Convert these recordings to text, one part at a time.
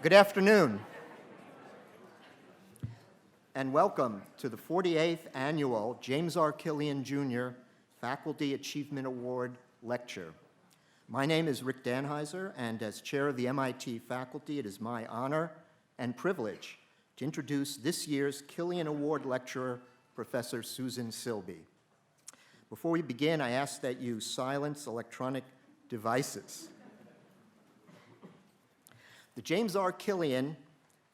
Good afternoon, and welcome to the 48th Annual James R. Killian Jr. Faculty Achievement Award Lecture. My name is Rick Danheiser, and as chair of the MIT faculty, it is my honor and privilege to introduce this year's Killian Award lecturer, Professor Susan Silbey. Before we begin, I ask that you silence electronic devices. The James R. Killian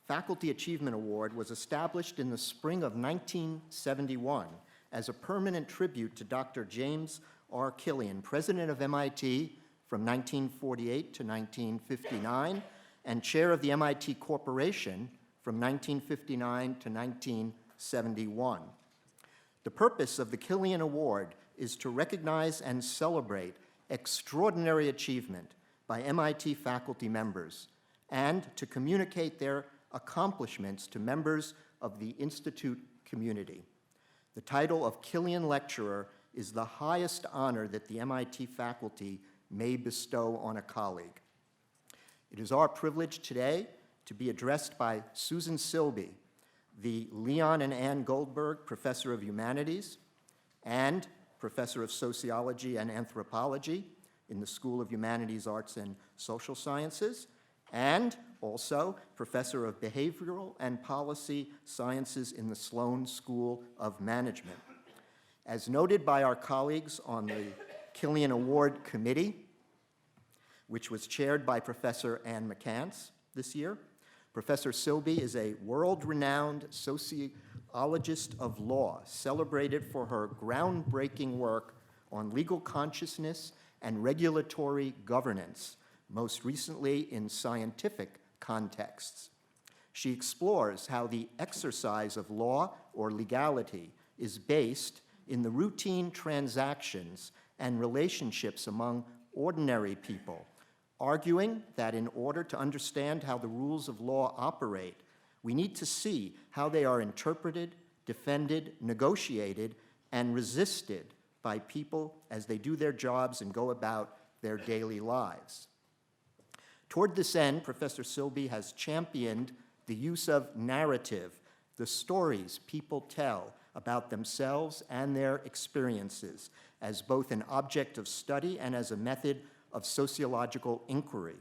Faculty Achievement Award was established in the spring of 1971 as a permanent tribute to Dr. James R. Killian, president of MIT from 1948 to 1959, and chair of the MIT Corporation from 1959 to 1971. The purpose of the Killian Award is to recognize and celebrate extraordinary achievement by MIT faculty members and to communicate their accomplishments to members of the Institute community. The title of Killian Lecturer is the highest honor that the MIT faculty may bestow on a colleague. It is our privilege today to be addressed by Susan Silbey, the Leon and Ann Goldberg Professor of Humanities and Professor of Sociology and Anthropology in the School of Humanities, Arts, and Social Sciences, and also Professor of Behavioral and Policy Sciences in the Sloan School of Management. As noted by our colleagues on the Killian Award Committee, which was chaired by Professor Ann McCants this year, Professor Silbey is a world-renowned sociologist of law, celebrated for her groundbreaking work on legal consciousness and regulatory governance, most recently in scientific contexts. She explores how the exercise of law or legality is based in the routine transactions and relationships among ordinary people, arguing that in order to understand how the rules of law operate, we need to see how they are interpreted, defended, negotiated, and resisted by people as they do their jobs and go about their daily lives. Toward this end, Professor Silbey has championed the use of narrative, the stories people tell about themselves and their experiences, as both an object of study and as a method of sociological inquiry.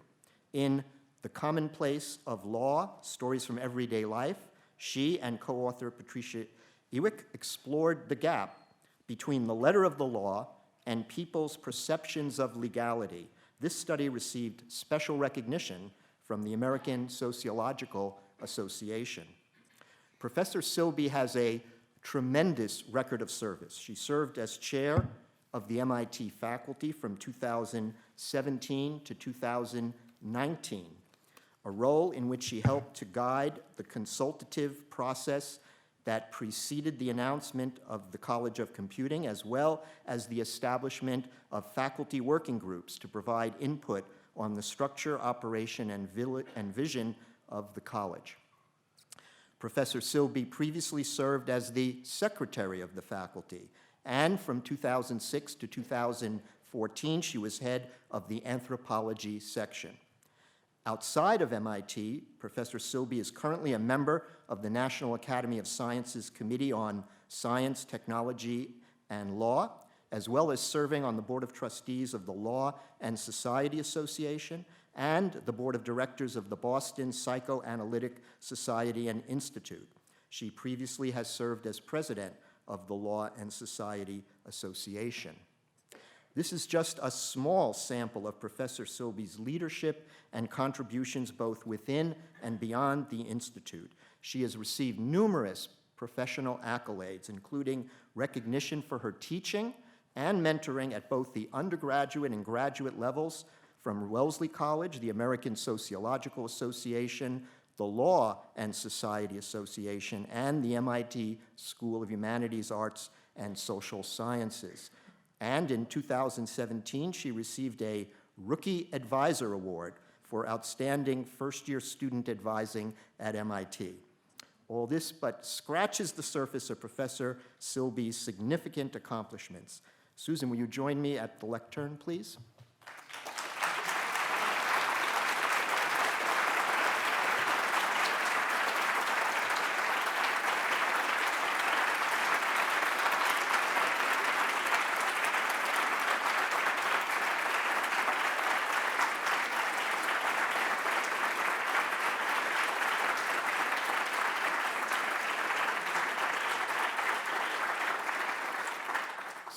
In The Commonplace of Law, Stories from Everyday Life, she and co-author Patricia Ewick explored the gap between the letter of the law and people's perceptions of legality. This study received special recognition from the American Sociological Association. Professor Silbey has a tremendous record of service. She served as chair of the MIT faculty from 2017 to 2019, a role in which she helped to guide the consultative process that preceded the announcement of the College of Computing, as well as the establishment of faculty working groups to provide input on the structure, operation, and vision of the college. Professor Silbey previously served as the secretary of the faculty, and from 2006 to 2014, she was head of the Anthropology section. Outside of MIT, Professor Silbey is currently a member of the National Academy of Sciences Committee on Science, Technology, and Law, as well as serving on the Board of Trustees of the Law and Society Association and the Board of Directors of the Boston Psychoanalytic Society and Institute. She previously has served as president of the Law and Society Association. This is just a small sample of Professor Silbey's leadership and contributions both within and beyond the Institute. She has received numerous professional accolades, including recognition for her teaching and mentoring at both the undergraduate and graduate levels from Wellesley College, the American Sociological Association, the Law and Society Association, and the MIT School of Humanities, Arts, and Social Sciences. And in 2017, she received a Rookie Advisor Award for outstanding first-year student advising at MIT. All this but scratches the surface of Professor Silbey's significant accomplishments. Susan, will you join me at the lectern, please?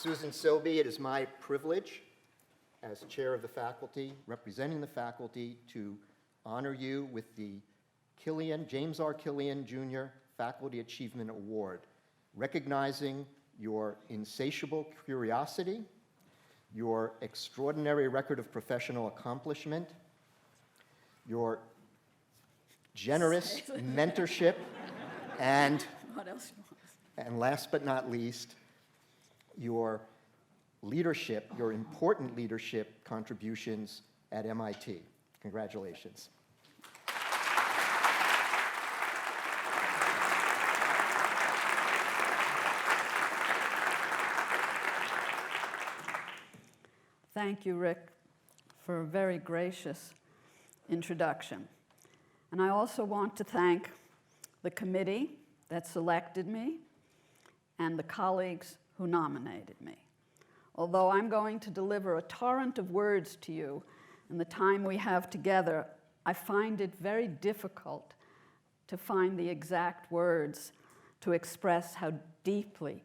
Susan Silbey, it is my privilege as chair of the faculty, representing the faculty, to honor you with the James R. Killian Jr. Faculty Achievement Award, recognizing your insatiable curiosity, your extraordinary record of professional accomplishment, your generous mentorship, and last but not least, your leadership, your important leadership contributions at MIT. Congratulations. Thank you, Rick, for a very gracious introduction. And I also want to thank the committee that selected me and the colleagues who nominated me. Although I'm going to deliver a torrent of words to you in the time we have together, I find it very difficult to find the exact words to express how deeply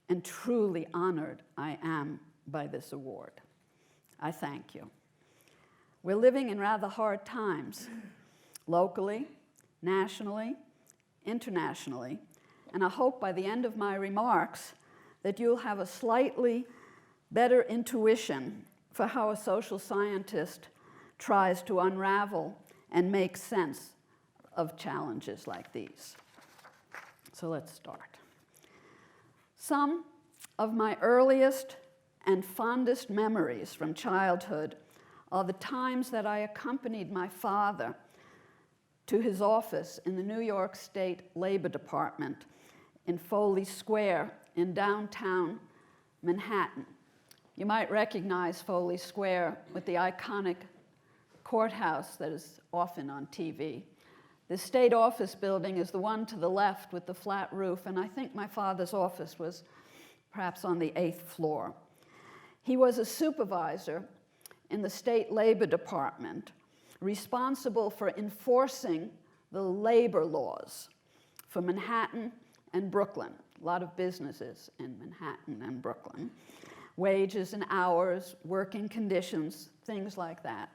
and truly honored I am by this award. I thank you. We're living in rather hard times, locally, nationally, internationally, and I hope by the end of my remarks that you'll have a slightly better intuition for how a social scientist tries to unravel and make sense of challenges like these. So let's start. Some of my earliest and fondest memories from childhood are the times that I accompanied my father to his office in the New York State Labor Department in Foley Square in downtown Manhattan. You might recognize Foley Square with the iconic courthouse that is often on TV. The state office building is the one to the left with the flat roof, and I think my father's office was perhaps on the 8th floor. He was a supervisor in the state labor department, responsible for enforcing the labor laws for Manhattan and Brooklyn. A lot of businesses in Manhattan and Brooklyn. Wages and hours, working conditions, things like that.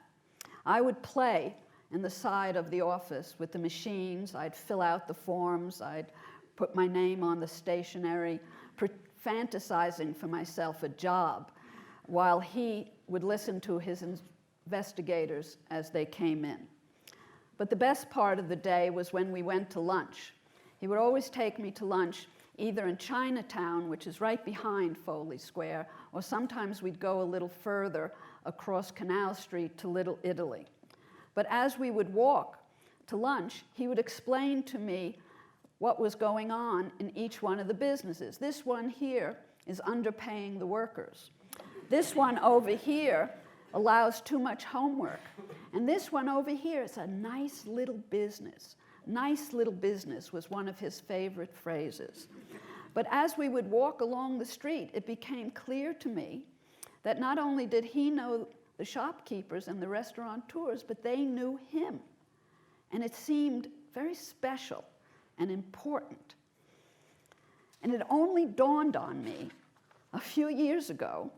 I would play in the side of the office with the machines. I'd fill out the forms. I'd put my name on the stationery, fantasizing for myself a job, while he would listen to his investigators as they came in. But the best part of the day was when we went to lunch. He would always take me to lunch either in Chinatown, which is right behind Foley Square, or sometimes we'd go a little further across Canal Street to Little Italy. But as we would walk to lunch, he would explain to me what was going on in each one of the businesses. This one here is underpaying the workers. This one over here allows too much homework. And this one over here is a nice little business. Nice little business was one of his favorite phrases. But as we would walk along the street, it became clear to me that not only did he know the shopkeepers and the restaurateurs, but they knew him. And it seemed very special and important. And it only dawned on me a few years ago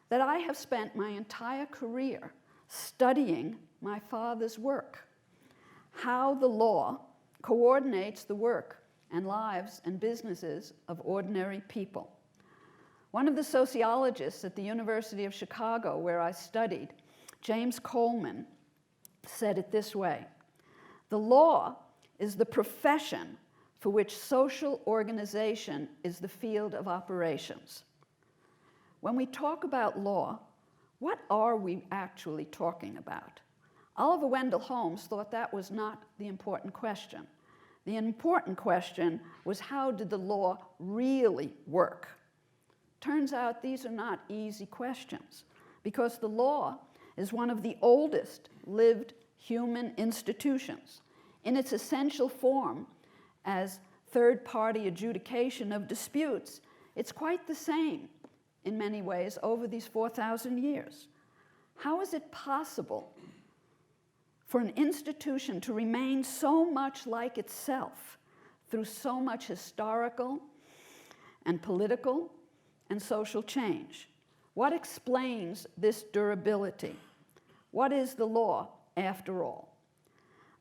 that I have spent my entire career studying my father's work, how the law coordinates the work and lives and businesses of ordinary people. One of the sociologists at the University of Chicago, where I studied, James Coleman, said it this way: "The law is the profession for which social organization is the field of operations." When we talk about law, what are we actually talking about? Oliver Wendell Holmes thought that was not the important question. The important question was, how did the law really work? Turns out these are not easy questions, because the law is one of the oldest lived human institutions. In its essential form as third-party adjudication of disputes, it's quite the same in many ways over these 4,000 years. How is it possible for an institution to remain so much like itself through so much historical and political and social change. What explains this durability? What is the law, after all?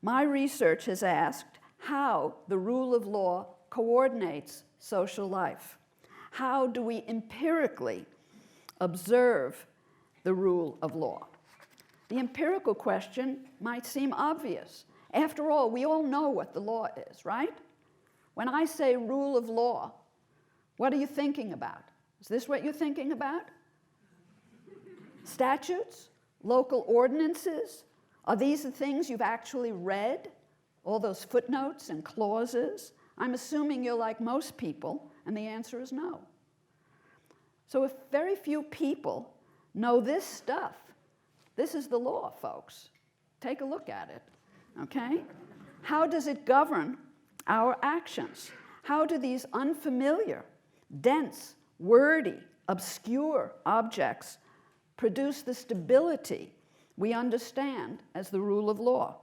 My research has asked how the rule of law coordinates social life. How do we empirically observe the rule of law? The empirical question might seem obvious. After all, we all know what the law is, right? When I say rule of law, what are you thinking about? Is this what you're thinking about? Statutes? Local ordinances? Are these the things you've actually read? All those footnotes and clauses? I'm assuming you're like most people, and the answer is no. So if very few people know this stuff, this is the law, folks. Take a look at it, okay? How does it govern our actions? How do these unfamiliar, dense, wordy, obscure objects produce the stability we understand as the rule of law?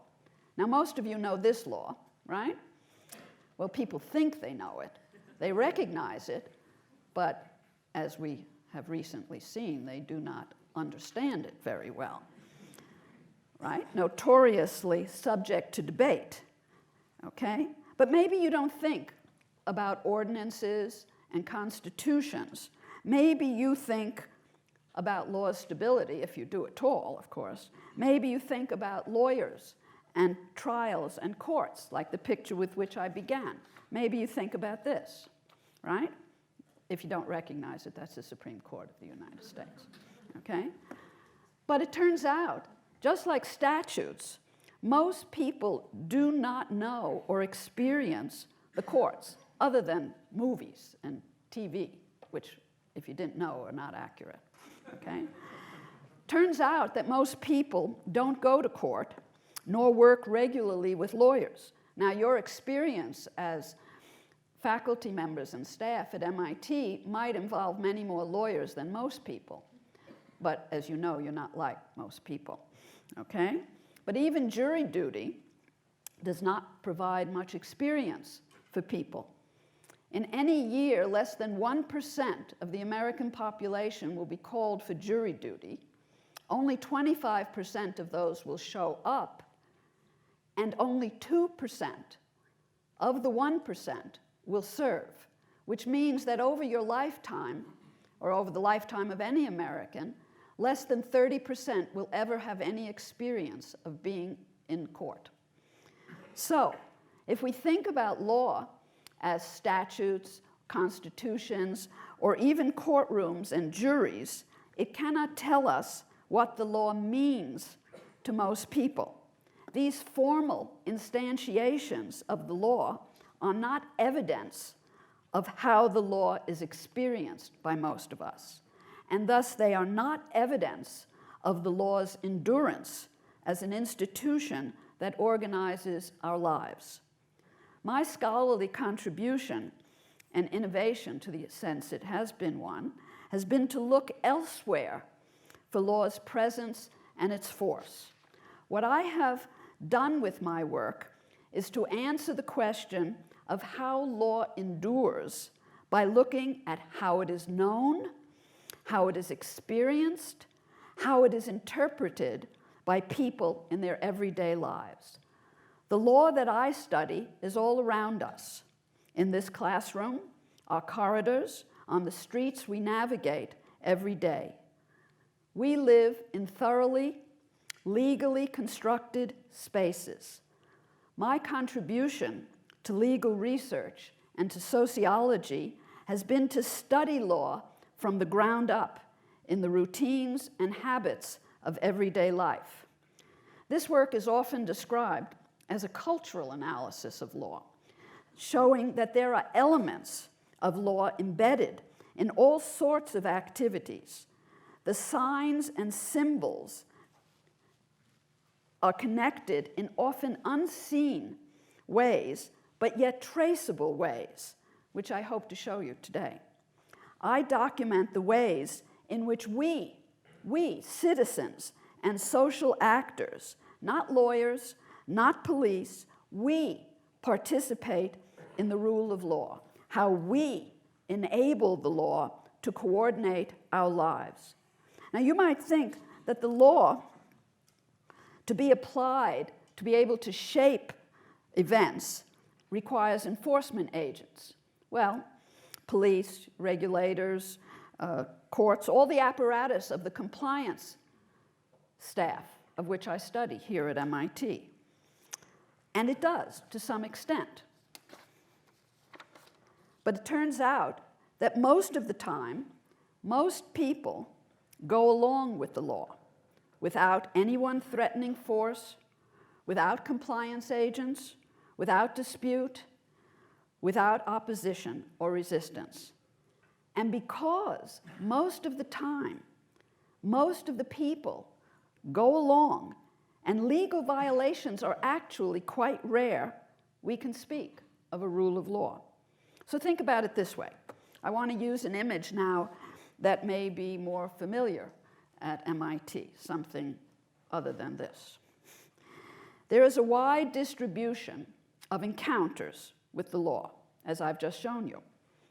Now, most of you know this law, right? Well, people think they know it. They recognize it, but as we have recently seen, they do not understand it very well, right? Notoriously subject to debate, okay? But maybe you don't think about ordinances and constitutions. Maybe you think about law's stability, if you do at all, of course. Maybe you think about lawyers and trials and courts, like the picture with which I began. Maybe you think about this, right? If you don't recognize it, that's the Supreme Court of the United States, okay? But it turns out, just like statutes, most people do not know or experience the courts, other than movies and TV, which, if you didn't know, are not accurate, okay? Turns out that most people don't go to court nor work regularly with lawyers. Now, your experience as faculty members and staff at MIT might involve many more lawyers than most people. But as you know, you're not like most people, okay? But even jury duty does not provide much experience for people. In any year, less than 1% of the American population will be called for jury duty. Only 25% of those will show up, and only 2% of the 1% will serve, which means that over your lifetime, or over the lifetime of any American, less than 30% will ever have any experience of being in court. So, if we think about law as statutes, constitutions, or even courtrooms and juries, it cannot tell us what the law means to most people. These formal instantiations of the law are not evidence of how the law is experienced by most of us, and thus they are not evidence of the law's endurance as an institution that organizes our lives. My scholarly contribution and innovation, to the sense it has been one, has been to look elsewhere for law's presence and its force. What I have done with my work is to answer the question of how law endures by looking at how it is known, how it is experienced, how it is interpreted by people in their everyday lives. The law that I study is all around us, in this classroom, our corridors, on the streets we navigate every day. We live in thoroughly, legally constructed spaces. My contribution to legal research and to sociology has been to study law from the ground up in the routines and habits of everyday life. This work is often described as a cultural analysis of law, showing that there are elements of law embedded in all sorts of activities. The signs and symbols are connected in often unseen ways, but yet traceable ways, which I hope to show you today. I document the ways in which we, citizens and social actors, not lawyers, not police, we participate in the rule of law, how we enable the law to coordinate our lives. Now, you might think that the law, to be applied, to be able to shape events, requires enforcement agents. Well, police, regulators, courts, all the apparatus of the compliance staff, of which I study here at MIT. And it does, to some extent. But it turns out that most of the time, most people go along with the law without anyone threatening force, without compliance agents, without dispute, without opposition or resistance. And because most of the time, most of the people go along and legal violations are actually quite rare, we can speak of a rule of law. So think about it this way. I want to use an image now that may be more familiar at MIT, something other than this. There is a wide distribution of encounters with the law, as I've just shown you,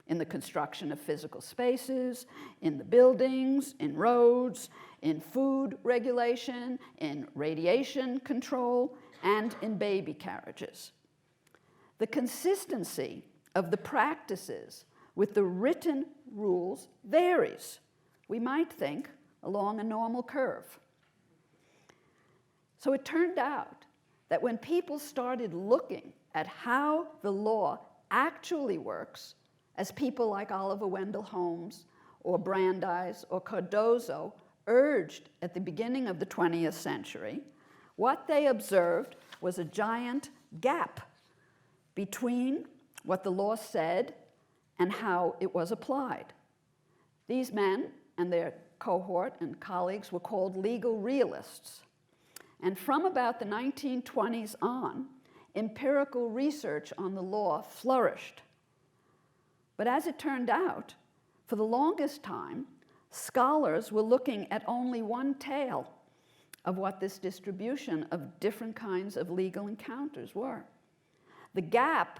in the construction of physical spaces, in the buildings, in roads, in food regulation, in radiation control, and in baby carriages. The consistency of the practices with the written rules varies. We might think along a normal curve. So it turned out that when people started looking at how the law actually works, as people like Oliver Wendell Holmes or Brandeis or Cardozo urged at the beginning of the 20th century, what they observed was a giant gap between what the law said and how it was applied. These men and their cohort and colleagues were called legal realists. And from about the 1920s on, empirical research on the law flourished. But as it turned out, for the longest time, scholars were looking at only one tail of what this distribution of different kinds of legal encounters were. The gap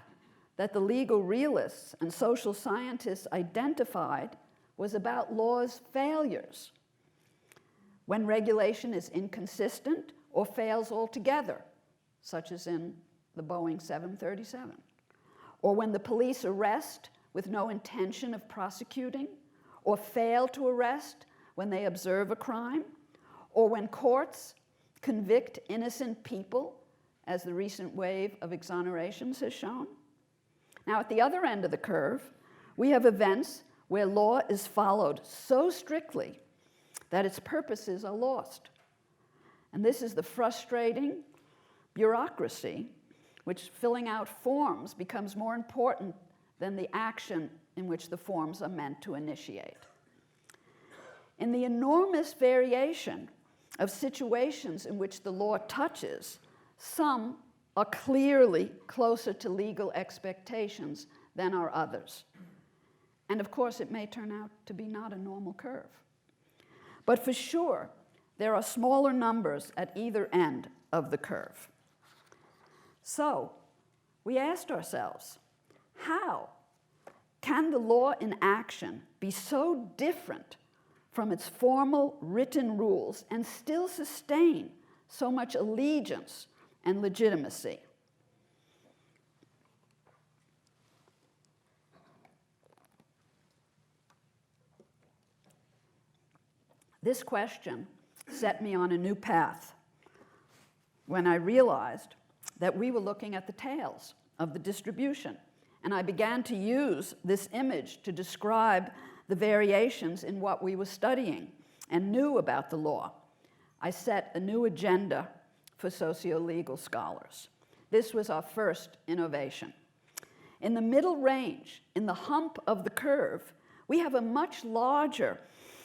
that the legal realists and social scientists identified was about law's failures, when regulation is inconsistent or fails altogether, such as in the Boeing 737, or when the police arrest with no intention of prosecuting, or fail to arrest when they observe a crime, or when courts convict innocent people, as the recent wave of exonerations has shown. Now, at the other end of the curve, we have events where law is followed so strictly that its purposes are lost. And this is the frustrating bureaucracy, which filling out forms becomes more important than the action in which the forms are meant to initiate. In the enormous variation of situations in which the law touches, some are clearly closer to legal expectations than are others. And of course, it may turn out to be not a normal curve. But for sure, there are smaller numbers at either end of the curve. So, we asked ourselves, how can the law in action be so different from its formal written rules and still sustain so much allegiance and legitimacy? This question set me on a new path when I realized that we were looking at the tails of the distribution. And I began to use this image to describe the variations in what we were studying and knew about the law. I set a new agenda for socio-legal scholars. This was our first innovation. In the middle range, in the hump of the curve, we have a much larger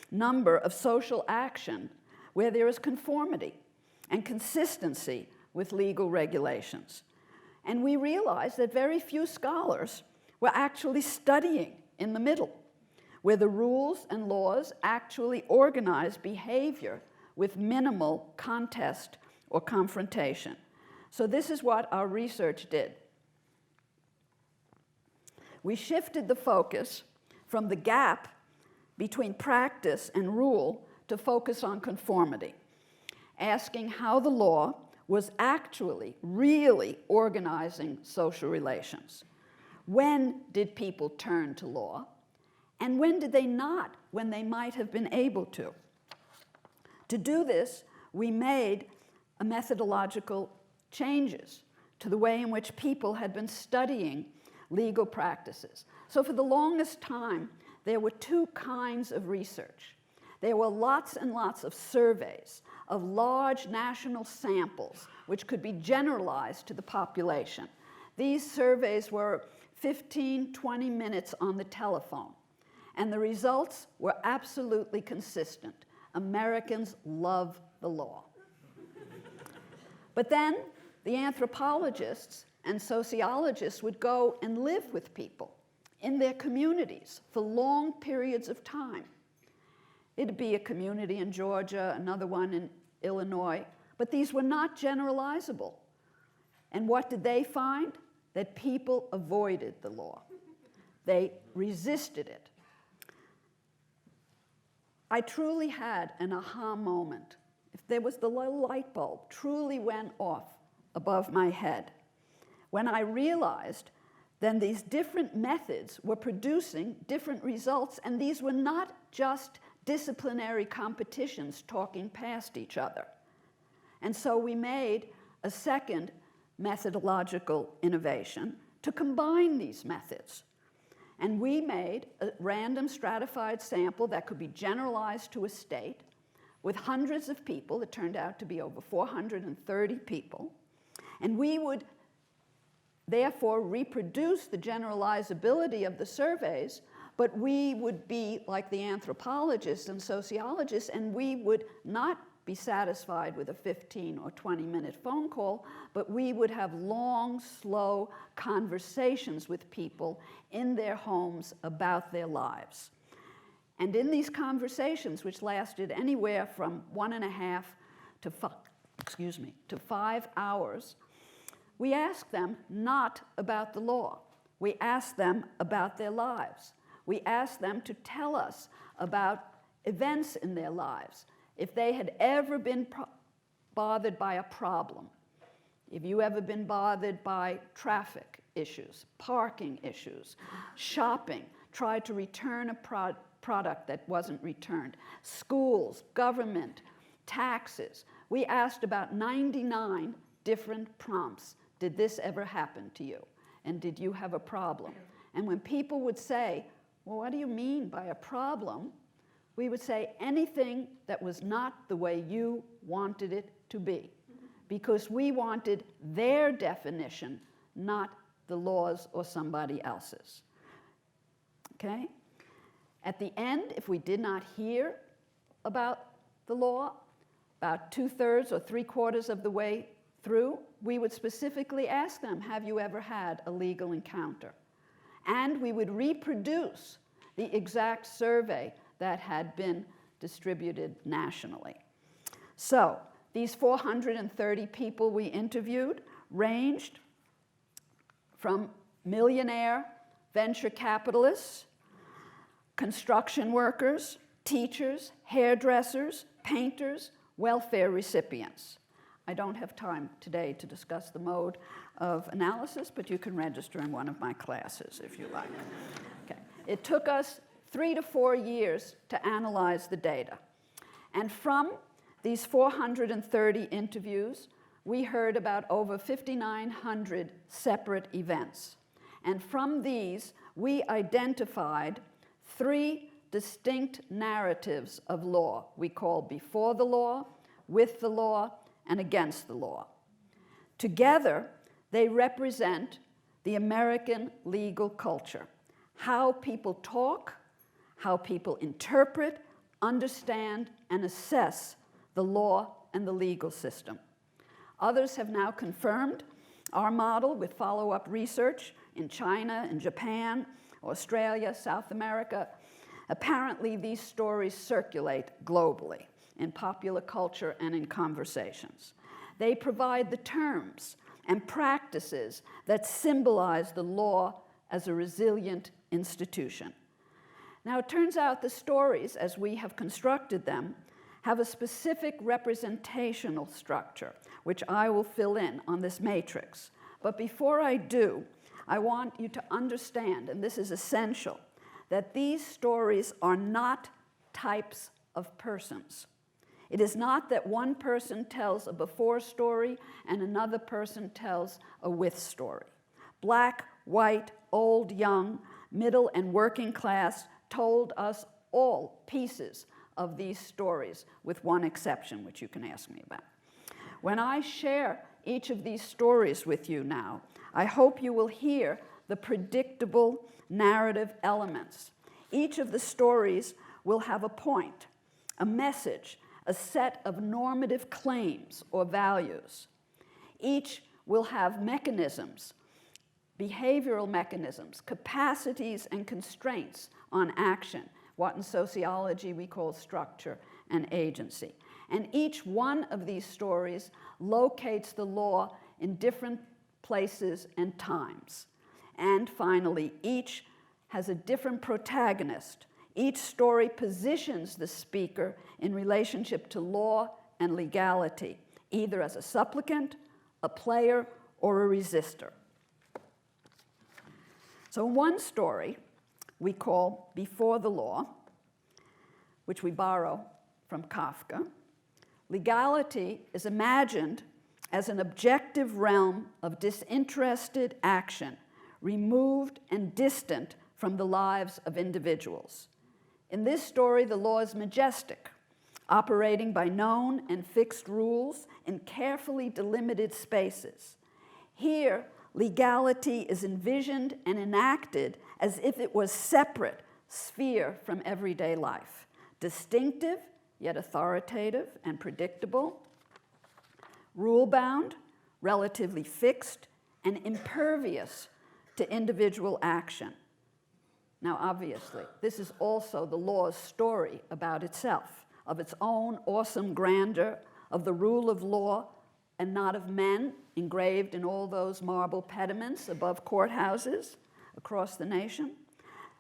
number of social action where there is conformity and consistency with legal regulations. And we realized that very few scholars were actually studying in the middle, where the rules and laws actually organize behavior with minimal contest or confrontation. So this is what our research did. We shifted the focus from the gap between practice and rule to focus on conformity, asking how the law was actually, really organizing social relations. When did people turn to law? And when did they not, when they might have been able to? To do this, we made a methodological changes to the way in which people had been studying legal practices. So for the longest time, there were two kinds of research. There were lots and lots of surveys of large national samples, which could be generalized to the population. These surveys were 15, 20 minutes on the telephone, and the results were absolutely consistent. Americans love the law. But then the anthropologists and sociologists would go and live with people in their communities for long periods of time. It'd be a community in Georgia, another one in Illinois, but these were not generalizable. And what did they find? That people avoided the law. They resisted it. I truly had an aha moment. If there was the little light bulb truly went off above my head, when I realized then these different methods were producing different results, and these were not just disciplinary competitions talking past each other. And so we made a second methodological innovation to combine these methods. And we made a random stratified sample that could be generalized to a state with hundreds of people. It turned out to be over 430 people. And we would therefore reproduce the generalizability of the surveys, but we would be like the anthropologists and sociologists, and we would not be satisfied with a 15 or 20-minute phone call, but we would have long, slow conversations with people in their homes about their lives. And in these conversations, which lasted anywhere from 1.5 to 5 hours, we asked them not about the law. We asked them about their lives. We asked them to tell us about events in their lives. If they had ever been bothered by a problem, if you ever been bothered by traffic issues, parking issues, shopping, tried to return a product that wasn't returned, schools, government, taxes. We asked about 99 different prompts. Did this ever happen to you? And did you have a problem? And when people would say, well, what do you mean by a problem? We would say anything that was not the way you wanted it to be, because we wanted their definition, not the law's or somebody else's. Okay? At the end, if we did not hear about the law, about 2/3 or 3/4 of the way through, we would specifically ask them, have you ever had a legal encounter? And we would reproduce the exact survey that had been distributed nationally. So these 430 people we interviewed ranged from millionaire venture capitalists, construction workers, teachers, hairdressers, painters, welfare recipients. I don't have time today to discuss the mode of analysis, but you can register in one of my classes if you like. Okay. It took us 3 to 4 years to analyze the data. And from these 430 interviews, we heard about over 5,900 separate events. And from these, we identified 3 distinct narratives of law we call before the law, with the law, and against the law. Together, they represent the American legal culture, how people talk, how people interpret, understand, and assess the law and the legal system. Others have now confirmed our model with follow-up research in China, in Japan, Australia, South America. Apparently, these stories circulate globally in popular culture and in conversations. They provide the terms and practices that symbolize the law as a resilient institution. Now, it turns out the stories, as we have constructed them, have a specific representational structure, which I will fill in on this matrix. But before I do, I want you to understand, and this is essential, that these stories are not types of persons. It is not that one person tells a before story and another person tells a with story. Black, white, old, young, middle, and working class told us all pieces of these stories, with one exception, which you can ask me about. When I share each of these stories with you now, I hope you will hear the predictable narrative elements. Each of the stories will have a point, a message, a set of normative claims or values. Each will have mechanisms, behavioral mechanisms, capacities and constraints on action, what in sociology we call structure and agency. And each one of these stories locates the law in different places and times. And finally, each has a different protagonist. Each story positions the speaker in relationship to law and legality, either as a supplicant, a player, or a resistor. So one story we call Before the Law, which we borrow from Kafka. Legality is imagined as an objective realm of disinterested action, removed and distant from the lives of individuals. In this story, the law is majestic, operating by known and fixed rules in carefully delimited spaces. Here, legality is envisioned and enacted as if it was separate sphere from everyday life, distinctive yet authoritative and predictable, rule-bound, relatively fixed, and impervious to individual action. Now, obviously, this is also the law's story about itself, of its own awesome grandeur, of the rule of law and not of men, engraved in all those marble pediments above courthouses across the nation.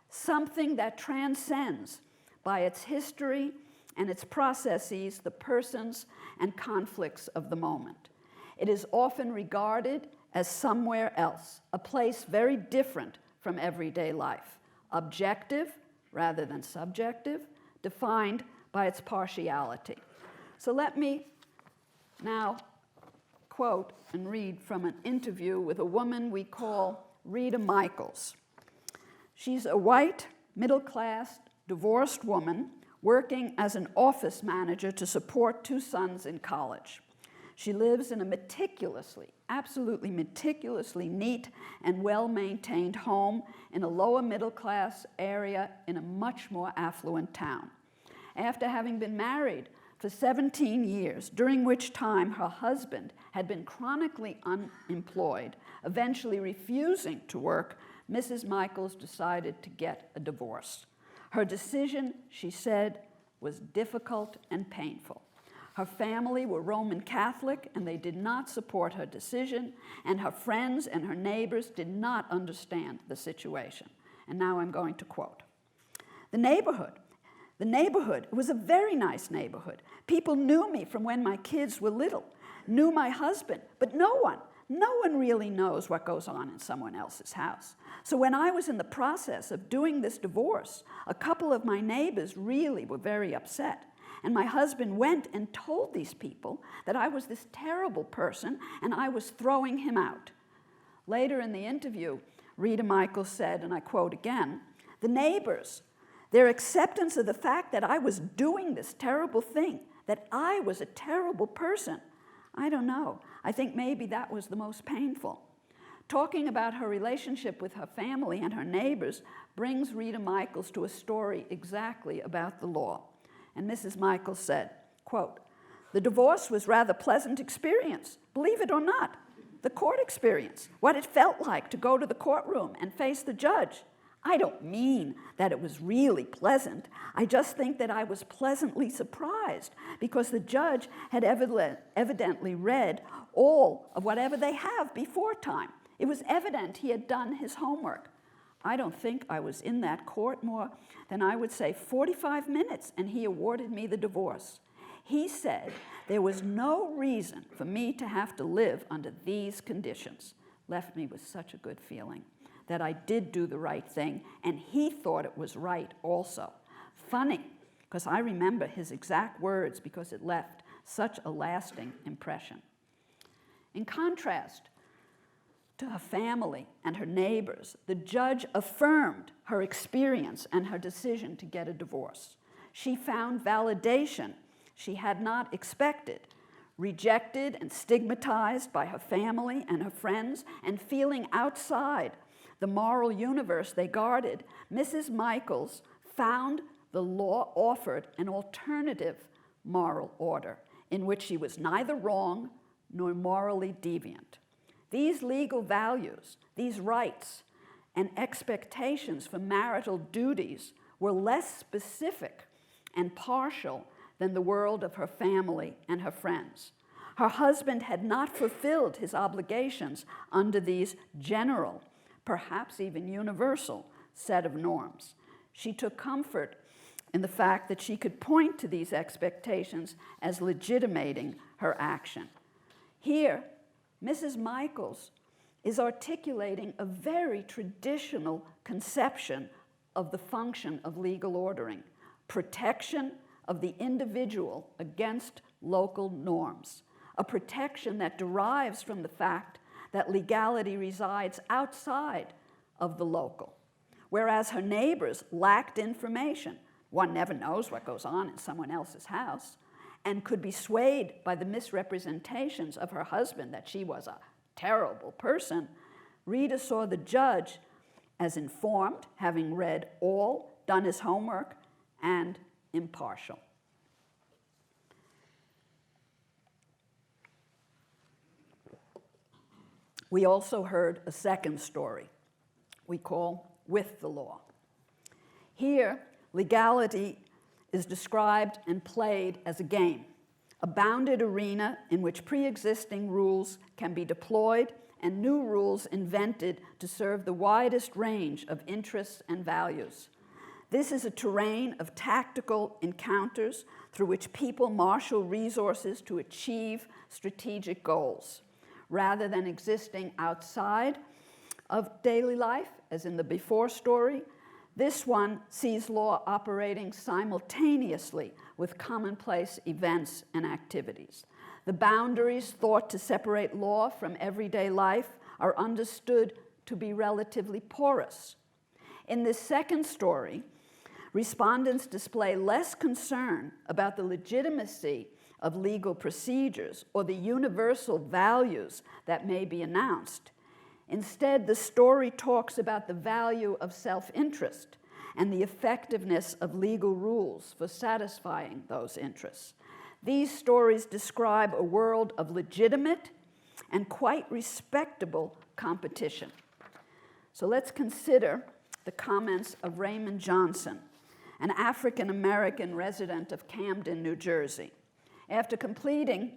Something that transcends, by its history and its processes, the persons and conflicts of the moment. It is often regarded as somewhere else, a place very different from everyday life, objective rather than subjective, defined by its partiality. So let me now quote and read from an interview with a woman we call Rita Michaels. She's a white, middle-class, divorced woman working as an office manager to support 2 sons in college. She lives in a absolutely meticulously neat and well-maintained home in a lower middle-class area in a much more affluent town. After having been married for 17 years, during which time her husband had been chronically unemployed, eventually refusing to work, Mrs. Michaels decided to get a divorce. Her decision, she said, was difficult and painful. Her family were Roman Catholic, and they did not support her decision, and her friends and her neighbors did not understand the situation. And now I'm going to quote. The neighborhood was a very nice neighborhood. People knew me from when my kids were little, knew my husband, but no one really knows what goes on in someone else's house. So when I was in the process of doing this divorce, a couple of my neighbors really were very upset. And my husband went and told these people that I was this terrible person and I was throwing him out. Later in the interview, Rita Michaels said, and I quote again, "The neighbors, their acceptance of the fact that I was doing this terrible thing, that I was a terrible person, I don't know. I think maybe that was the most painful." Talking about her relationship with her family and her neighbors brings Rita Michaels to a story exactly about the law. And Mrs. Michaels said, quote, "The divorce was rather pleasant experience, believe it or not. The court experience, what it felt like to go to the courtroom and face the judge. I don't mean that it was really pleasant. I just think that I was pleasantly surprised because the judge had evidently read all of whatever they have before time. It was evident he had done his homework. I don't think I was in that court more than I would say 45 minutes, and he awarded me the divorce. He said there was no reason for me to have to live under these conditions. Left me with such a good feeling that I did do the right thing, and he thought it was right also. Funny, because I remember his exact words because it left such a lasting impression. In contrast to her family and her neighbors, the judge affirmed her experience and her decision to get a divorce. She found validation she had not expected, rejected and stigmatized by her family and her friends, and feeling outside the moral universe they guarded. Mrs. Michaels found the law offered an alternative moral order in which she was neither wrong nor morally deviant. These legal values, these rights, and expectations for marital duties were less specific and partial than the world of her family and her friends. Her husband had not fulfilled his obligations under these general, perhaps even universal, set of norms. She took comfort in the fact that she could point to these expectations as legitimating her action. Here, Mrs. Michaels is articulating a very traditional conception of the function of legal ordering, protection of the individual against local norms, a protection that derives from the fact that legality resides outside of the local, whereas her neighbors lacked information. One never knows what goes on in someone else's house, and could be swayed by the misrepresentations of her husband that she was a terrible person. Rita saw the judge as informed, having read all, done his homework, and impartial. We also heard a second story we call With the Law. Here, legality is described and played as a game, a bounded arena in which pre-existing rules can be deployed and new rules invented to serve the widest range of interests and values. This is a terrain of tactical encounters through which people marshal resources to achieve strategic goals. Rather than existing outside of daily life, as in the before story, this one sees law operating simultaneously with commonplace events and activities. The boundaries thought to separate law from everyday life are understood to be relatively porous. In this second story, respondents display less concern about the legitimacy of legal procedures or the universal values that may be announced. Instead, the story talks about the value of self-interest and the effectiveness of legal rules for satisfying those interests. These stories describe a world of legitimate and quite respectable competition. So let's consider the comments of Raymond Johnson, an African-American resident of Camden, New Jersey. After completing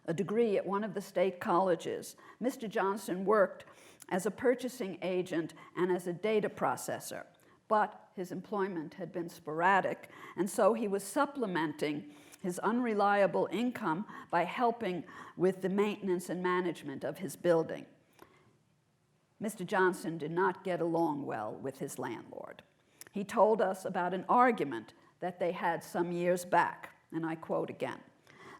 a degree at one of the state colleges, Mr. Johnson worked as a purchasing agent and as a data processor, but his employment had been sporadic, and so he was supplementing his unreliable income by helping with the maintenance and management of his building. Mr. Johnson did not get along well with his landlord. He told us about an argument that they had some years back, and I quote again.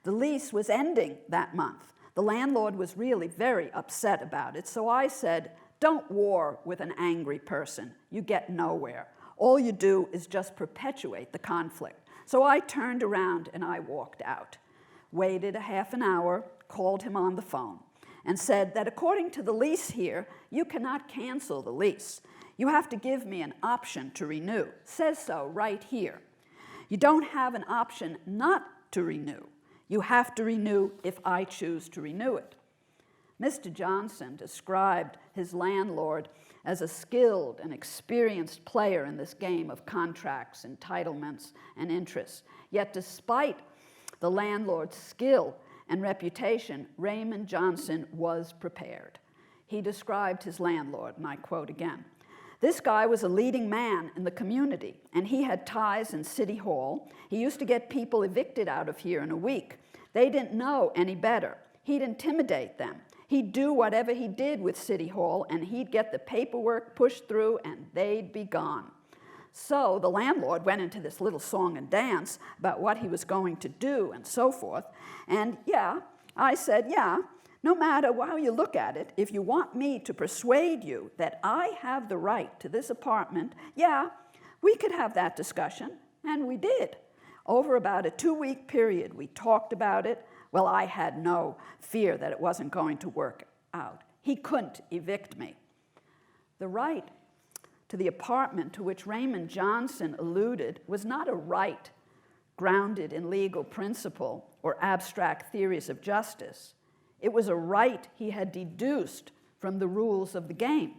The lease was ending that month. The landlord was really very upset about it, so I said, "Don't war with an angry person. You get nowhere. All you do is just perpetuate the conflict." So I turned around and I walked out, waited a half an hour, called him on the phone, and said that according to the lease here, you cannot cancel the lease. You have to give me an option to renew. Says so right here. You don't have an option not to renew. You have to renew if I choose to renew it. Mr. Johnson described his landlord as a skilled and experienced player in this game of contracts, entitlements, and interests. Yet despite the landlord's skill and reputation, Raymond Johnson was prepared. He described his landlord, and I quote again, This guy was a leading man in the community, and he had ties in City Hall. He used to get people evicted out of here in a week. They didn't know any better. He'd intimidate them. He'd do whatever he did with City Hall, and he'd get the paperwork pushed through, and they'd be gone. So the landlord went into this little song and dance about what he was going to do and so forth. And yeah, I said, yeah, no matter how you look at it, if you want me to persuade you that I have the right to this apartment, yeah, we could have that discussion, and we did. Over about a 2-week period, we talked about it. Well, I had no fear that it wasn't going to work out. He couldn't evict me. The right to the apartment to which Raymond Johnson alluded was not a right grounded in legal principle or abstract theories of justice. It was a right he had deduced from the rules of the game,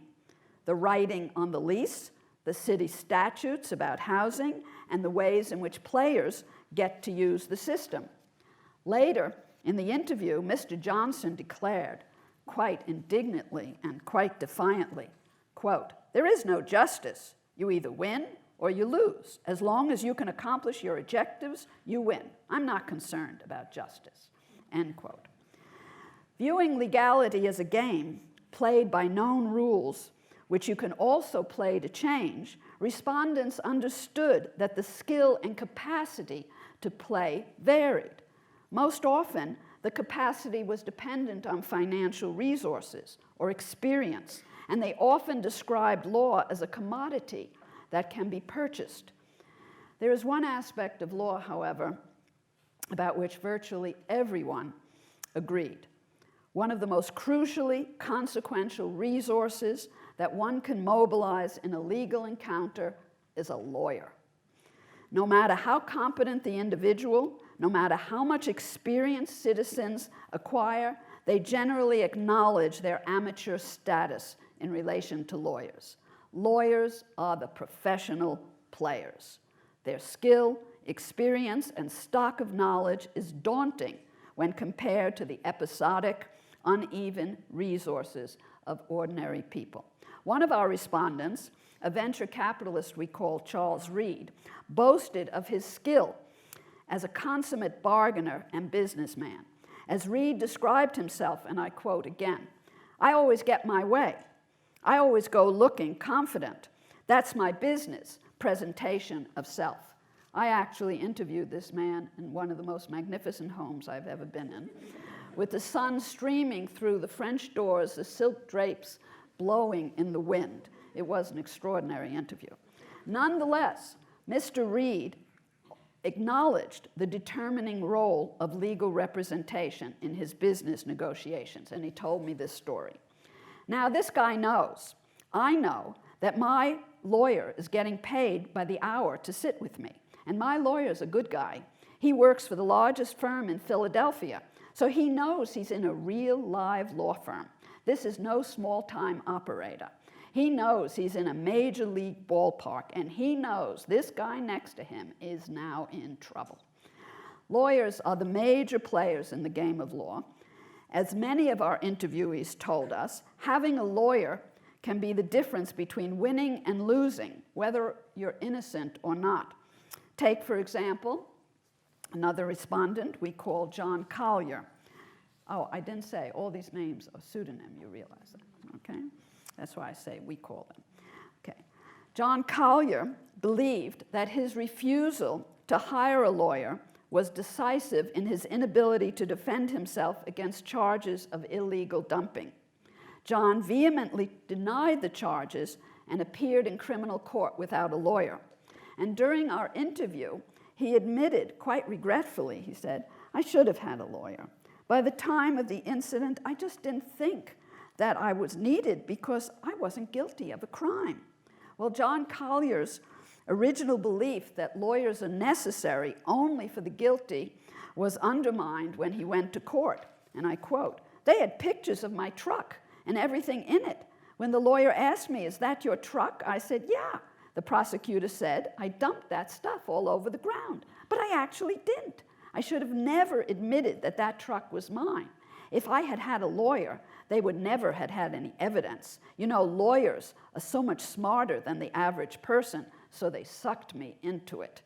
the writing on the lease, the city statutes about housing, and the ways in which players get to use the system. Later, in the interview, Mr. Johnson declared, quite indignantly and quite defiantly, quote, "There is no justice. You either win or you lose. As long as you can accomplish your objectives, you win. I'm not concerned about justice," end quote. Viewing legality as a game played by known rules, which you can also play to change, respondents understood that the skill and capacity to play varied. Most often, the capacity was dependent on financial resources or experience, and they often described law as a commodity that can be purchased. There is one aspect of law, however, about which virtually everyone agreed. One of the most crucially consequential resources that one can mobilize in a legal encounter is a lawyer. No matter how competent the individual, no matter how much experience citizens acquire, they generally acknowledge their amateur status in relation to lawyers. Lawyers are the professional players. Their skill, experience, and stock of knowledge is daunting when compared to the episodic, uneven resources of ordinary people. One of our respondents, a venture capitalist we call Charles Reed, boasted of his skill as a consummate bargainer and businessman. As Reed described himself, and I quote again, "I always get my way. I always go looking confident. That's my business, presentation of self." I actually interviewed this man in one of the most magnificent homes I've ever been in, with the sun streaming through the French doors, the silk drapes blowing in the wind. It was an extraordinary interview. Nonetheless, Mr. Reed acknowledged the determining role of legal representation in his business negotiations, and he told me this story. Now, this guy knows, I know, that my lawyer is getting paid by the hour to sit with me, and my lawyer's a good guy. He works for the largest firm in Philadelphia, so he knows he's in a real live law firm. This is no small-time operator. He knows he's in a major league ballpark, and he knows this guy next to him is now in trouble. Lawyers are the major players in the game of law. As many of our interviewees told us, having a lawyer can be the difference between winning and losing, whether you're innocent or not. Take, for example, another respondent we call John Collier. Oh, I didn't say, all these names are pseudonym, you realize that, okay? That's why I say we call them. Okay. John Collier believed that his refusal to hire a lawyer was decisive in his inability to defend himself against charges of illegal dumping. John vehemently denied the charges and appeared in criminal court without a lawyer. And during our interview, he admitted, quite regretfully, he said, "I should have had a lawyer. By the time of the incident, I just didn't think that I was needed because I wasn't guilty of a crime." Well, John Collier's original belief that lawyers are necessary only for the guilty was undermined when he went to court. And I quote, "They had pictures of my truck and everything in it. When the lawyer asked me, 'Is that your truck?' I said, 'Yeah.' The prosecutor said, 'I dumped that stuff all over the ground.' But I actually didn't. I should have never admitted that that truck was mine. If I had had a lawyer, they would never have had any evidence. You know, lawyers are so much smarter than the average person, so they sucked me into it.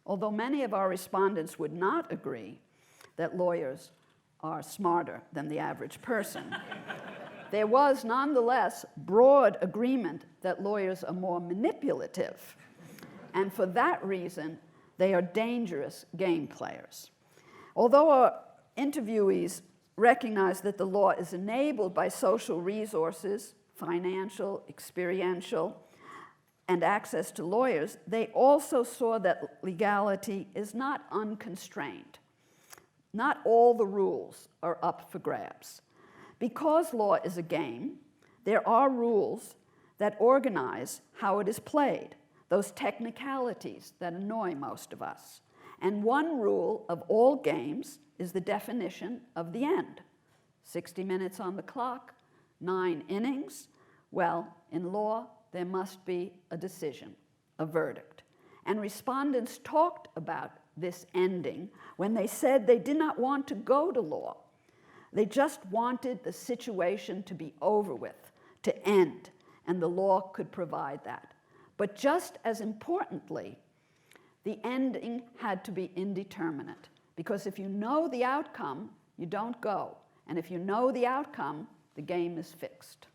Although many of our respondents would not agree that lawyers are smarter than the average person, there was nonetheless broad agreement that lawyers are more manipulative. And for that reason, they are dangerous game players. Although our interviewees recognize that the law is enabled by social resources, financial, experiential, and access to lawyers, they also saw that legality is not unconstrained. Not all the rules are up for grabs. Because law is a game, there are rules that organize how it is played, those technicalities that annoy most of us. And one rule of all games is the definition of the end. 60 minutes on the clock, 9 innings. Well, in law, there must be a decision, a verdict. And respondents talked about this ending when they said they did not want to go to law. They just wanted the situation to be over with, to end, and the law could provide that. But just as importantly, the ending had to be indeterminate, because if you know the outcome, you don't go. And if you know the outcome, the game is fixed.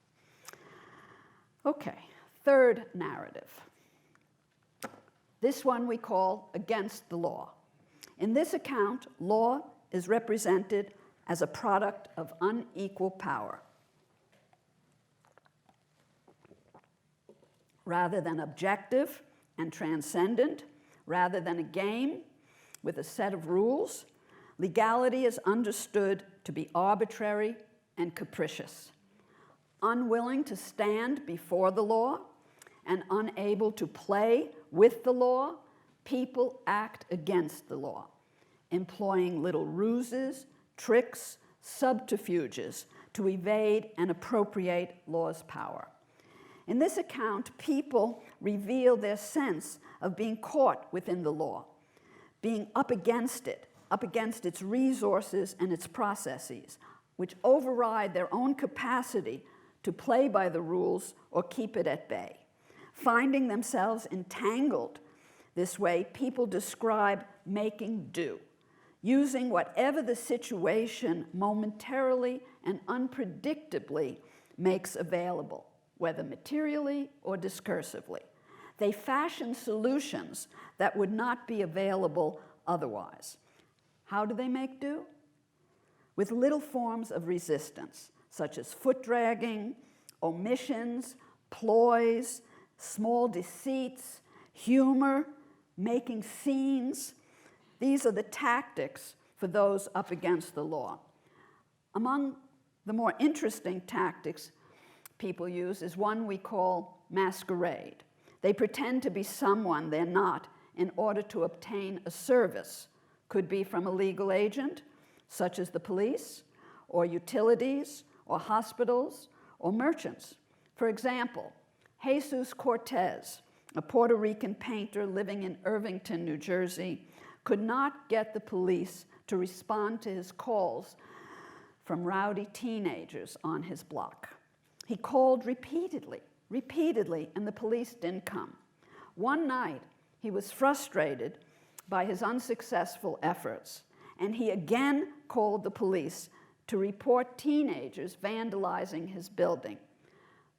Okay, third narrative. This one we call against the law. In this account, law is represented as a product of unequal power, rather than objective and transcendent, rather than a game with a set of rules. Legality is understood to be arbitrary and capricious. Unwilling to stand before the law and unable to play with the law, people act against the law, employing little ruses, tricks, subterfuges to evade and appropriate law's power. In this account, people reveal their sense of being caught within the law, being up against its resources and its processes, which override their own capacity to play by the rules or keep it at bay. Finding themselves entangled this way, people describe making do, using whatever the situation momentarily and unpredictably makes available, whether materially or discursively. They fashion solutions that would not be available otherwise. How do they make do? With little forms of resistance, such as foot dragging, omissions, ploys, small deceits, humor, making scenes. These are the tactics for those up against the law. Among the more interesting tactics people use is one we call masquerade. They pretend to be someone they're not in order to obtain a service. Could be from a legal agent, such as the police, or utilities, or hospitals, or merchants. For example, Jesus Cortez, a Puerto Rican painter living in Irvington, New Jersey, could not get the police to respond to his calls from rowdy teenagers on his block. He called repeatedly, and the police didn't come. One night, he was frustrated by his unsuccessful efforts, and he again called the police to report teenagers vandalizing his building.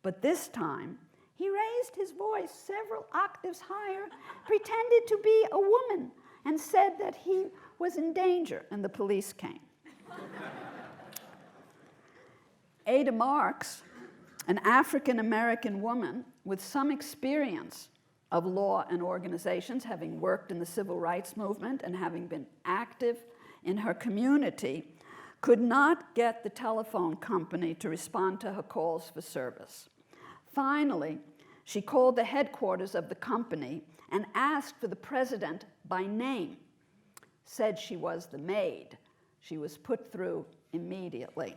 But this time, he raised his voice several octaves higher, pretended to be a woman, and said that he was in danger, and the police came. Ada Marks, an African-American woman with some experience of law and organizations, having worked in the civil rights movement and having been active in her community, could not get the telephone company to respond to her calls for service. Finally, she called the headquarters of the company and asked for the president by name, said she was the maid. She was put through immediately.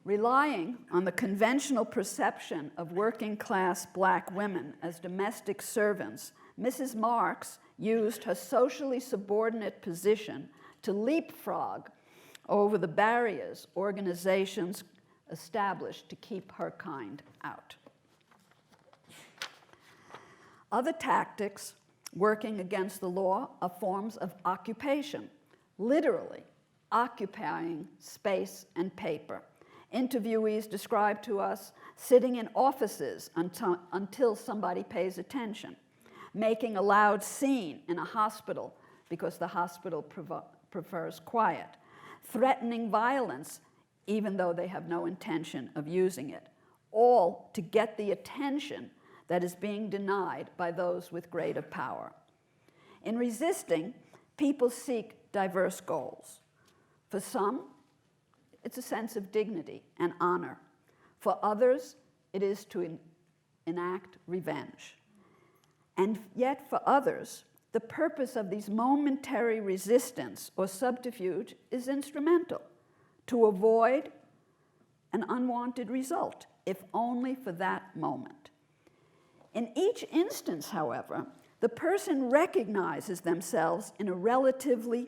Relying on the conventional perception of working-class black women as domestic servants, Mrs. Marks used her socially subordinate position to leapfrog over the barriers organizations established to keep her kind out. Other tactics working against the law are forms of occupation, literally occupying space and paper. Interviewees describe to us sitting in offices until somebody pays attention, making a loud scene in a hospital because the hospital prefers quiet, threatening violence even though they have no intention of using it, all to get the attention that is being denied by those with greater power. In resisting, people seek diverse goals. For some, it's a sense of dignity and honor. For others, it is to enact revenge. And yet for others, the purpose of these momentary resistance or subterfuge is instrumental, to avoid an unwanted result, if only for that moment. In each instance, however, the person recognizes themselves in a relatively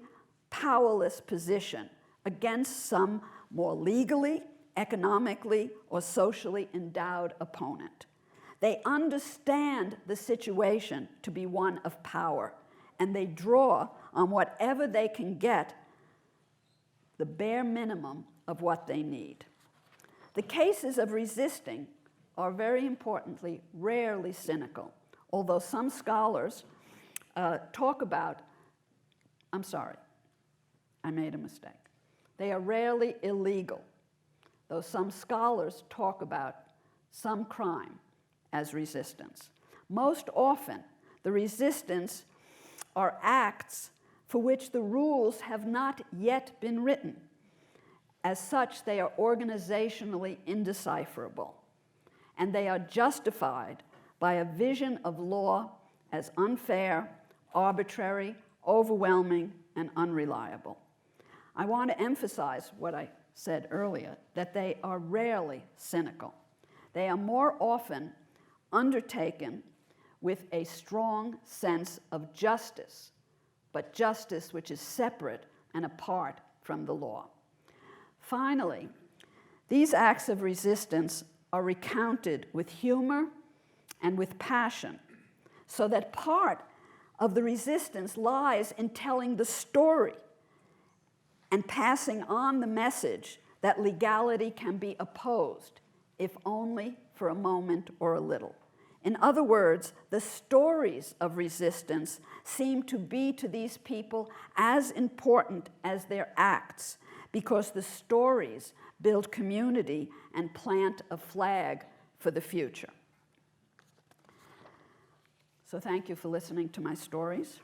powerless position against some more legally, economically, or socially endowed opponent. They understand the situation to be one of power, and they draw on whatever they can get, the bare minimum of what they need. The cases of resisting are, very importantly, rarely cynical, although some scholars talk about, I'm sorry, I made a mistake. They are rarely illegal, though some scholars talk about some crime as resistance. Most often, the resistance are acts for which the rules have not yet been written. As such, they are organizationally indecipherable, and they are justified by a vision of law as unfair, arbitrary, overwhelming, and unreliable. I want to emphasize what I said earlier, that they are rarely cynical. They are more often undertaken with a strong sense of justice, but justice which is separate and apart from the law. Finally, these acts of resistance are recounted with humor and with passion, so that part of the resistance lies in telling the story and passing on the message that legality can be opposed, if only for a moment or a little. In other words, the stories of resistance seem to be to these people as important as their acts, because the stories build community and plant a flag for the future. So thank you for listening to my stories.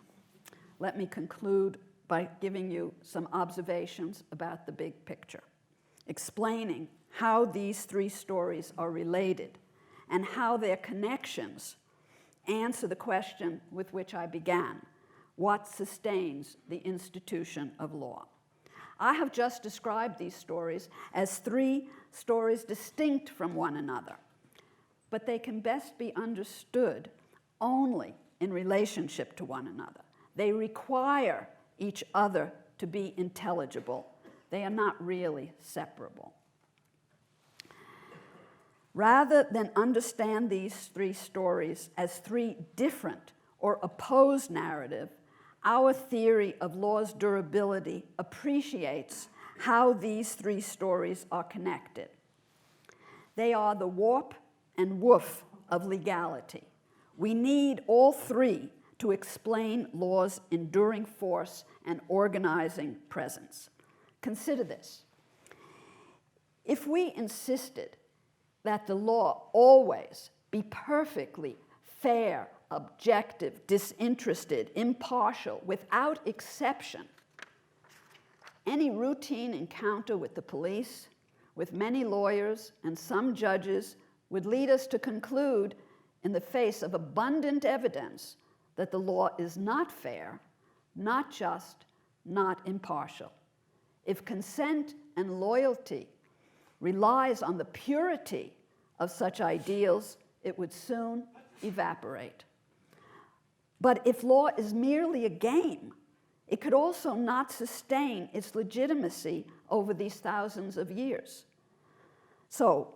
Let me conclude by giving you some observations about the big picture, explaining how these three stories are related and how their connections answer the question with which I began: what sustains the institution of law? I have just described these stories as three stories distinct from one another, but they can best be understood only in relationship to one another. They require each other to be intelligible. They are not really separable. Rather than understand these three stories as three different or opposed narratives, our theory of law's durability appreciates how these three stories are connected. They are the warp and woof of legality. We need all three to explain law's enduring force and organizing presence. Consider this. If we insisted that the law always be perfectly fair, objective, disinterested, impartial, without exception, any routine encounter with the police, with many lawyers and some judges, would lead us to conclude, in the face of abundant evidence, that the law is not fair, not just, not impartial. If consent and loyalty relies on the purity of such ideals, it would soon evaporate. But if law is merely a game, it could also not sustain its legitimacy over these thousands of years. So,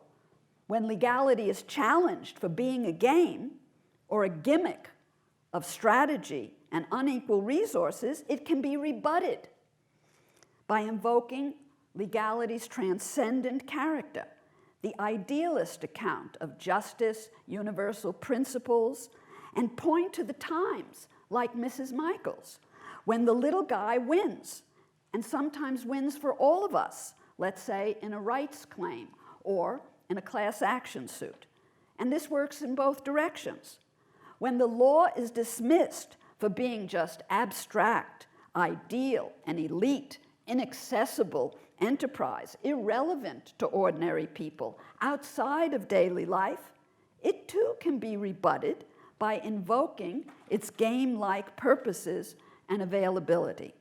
when legality is challenged for being a game or a gimmick of strategy and unequal resources, it can be rebutted by invoking legality's transcendent character, the idealist account of justice, universal principles, and point to the times, like Mrs. Michaels, when the little guy wins, and sometimes wins for all of us, let's say in a rights claim or in a class action suit. And this works in both directions. When the law is dismissed for being just abstract, ideal, and elite, inaccessible enterprise, irrelevant to ordinary people, outside of daily life, it too can be rebutted by invoking its game-like purposes and availability.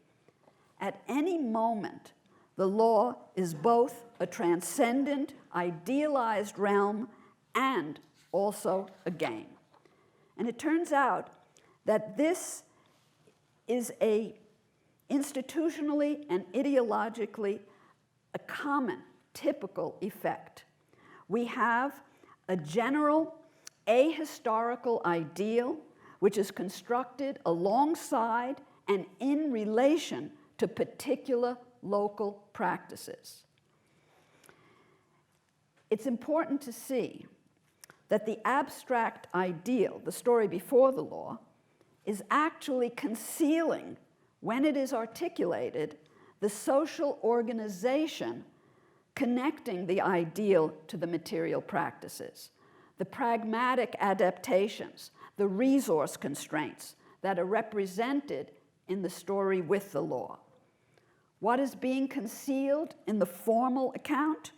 At any moment, the law is both a transcendent, idealized realm and also a game. And it turns out that this is a institutionally and ideologically a common, typical effect. We have a general ahistorical ideal which is constructed alongside and in relation to particular local practices. It's important to see that the abstract ideal, the story before the law, is actually concealing, when it is articulated, the social organization connecting the ideal to the material practices, the pragmatic adaptations, the resource constraints that are represented in the story with the law. What is being concealed in the formal account?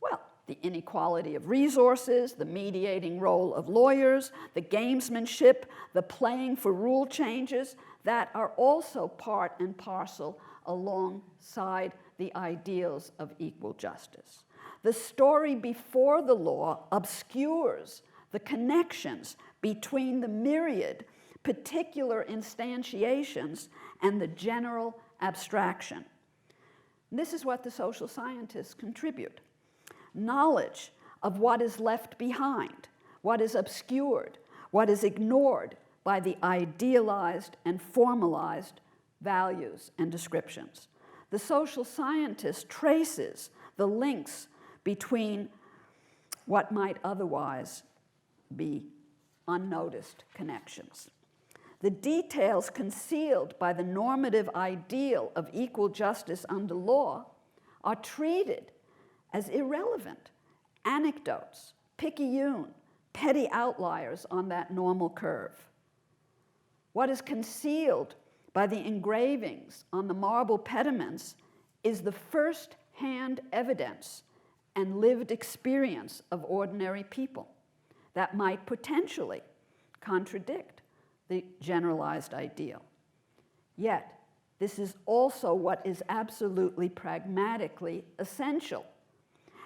Well, the inequality of resources, the mediating role of lawyers, the gamesmanship, the playing for rule changes that are also part and parcel alongside the ideals of equal justice. The story before the law obscures the connections between the myriad particular instantiations and the general abstraction. This is what the social scientists contribute. Knowledge of what is left behind, what is obscured, what is ignored by the idealized and formalized values and descriptions. The social scientist traces the links between what might otherwise be unnoticed connections. The details concealed by the normative ideal of equal justice under law are treated as irrelevant, anecdotes, picayune, petty outliers on that normal curve. What is concealed by the engravings on the marble pediments is the first-hand evidence and lived experience of ordinary people that might potentially contradict the generalized ideal. Yet, this is also what is absolutely pragmatically essential.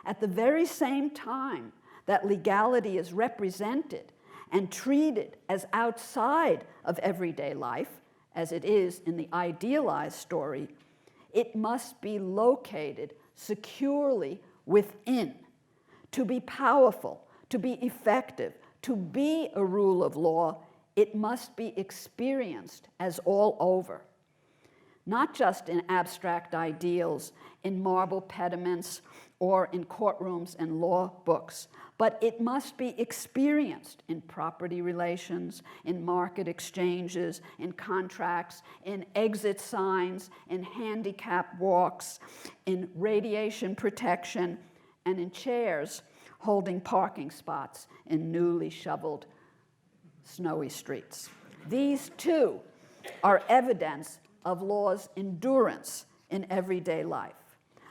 At the very same time that legality is represented and treated as outside of everyday life, as it is in the idealized story, it must be located securely within. To be powerful, to be effective, to be a rule of law, it must be experienced as all over. Not just in abstract ideals, in marble pediments, or in courtrooms and law books, but it must be experienced in property relations, in market exchanges, in contracts, in exit signs, in handicap walks, in radiation protection, and in chairs holding parking spots in newly shoveled snowy streets. These too are evidence of law's endurance in everyday life.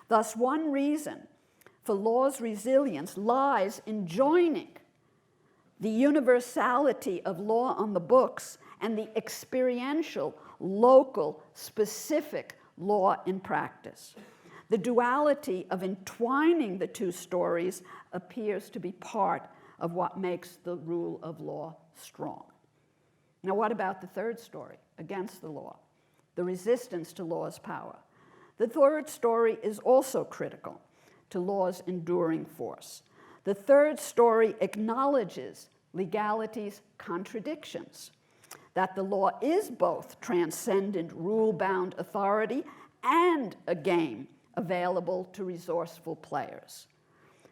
Thus, one reason for law's resilience lies in joining the universality of law on the books and the experiential, local, specific law in practice. The duality of entwining the two stories appears to be part of what makes the rule of law strong. Now, what about the third story, against the law? The resistance to law's power. The third story is also critical to law's enduring force. The third story acknowledges legality's contradictions, that the law is both transcendent rule-bound authority and a game available to resourceful players.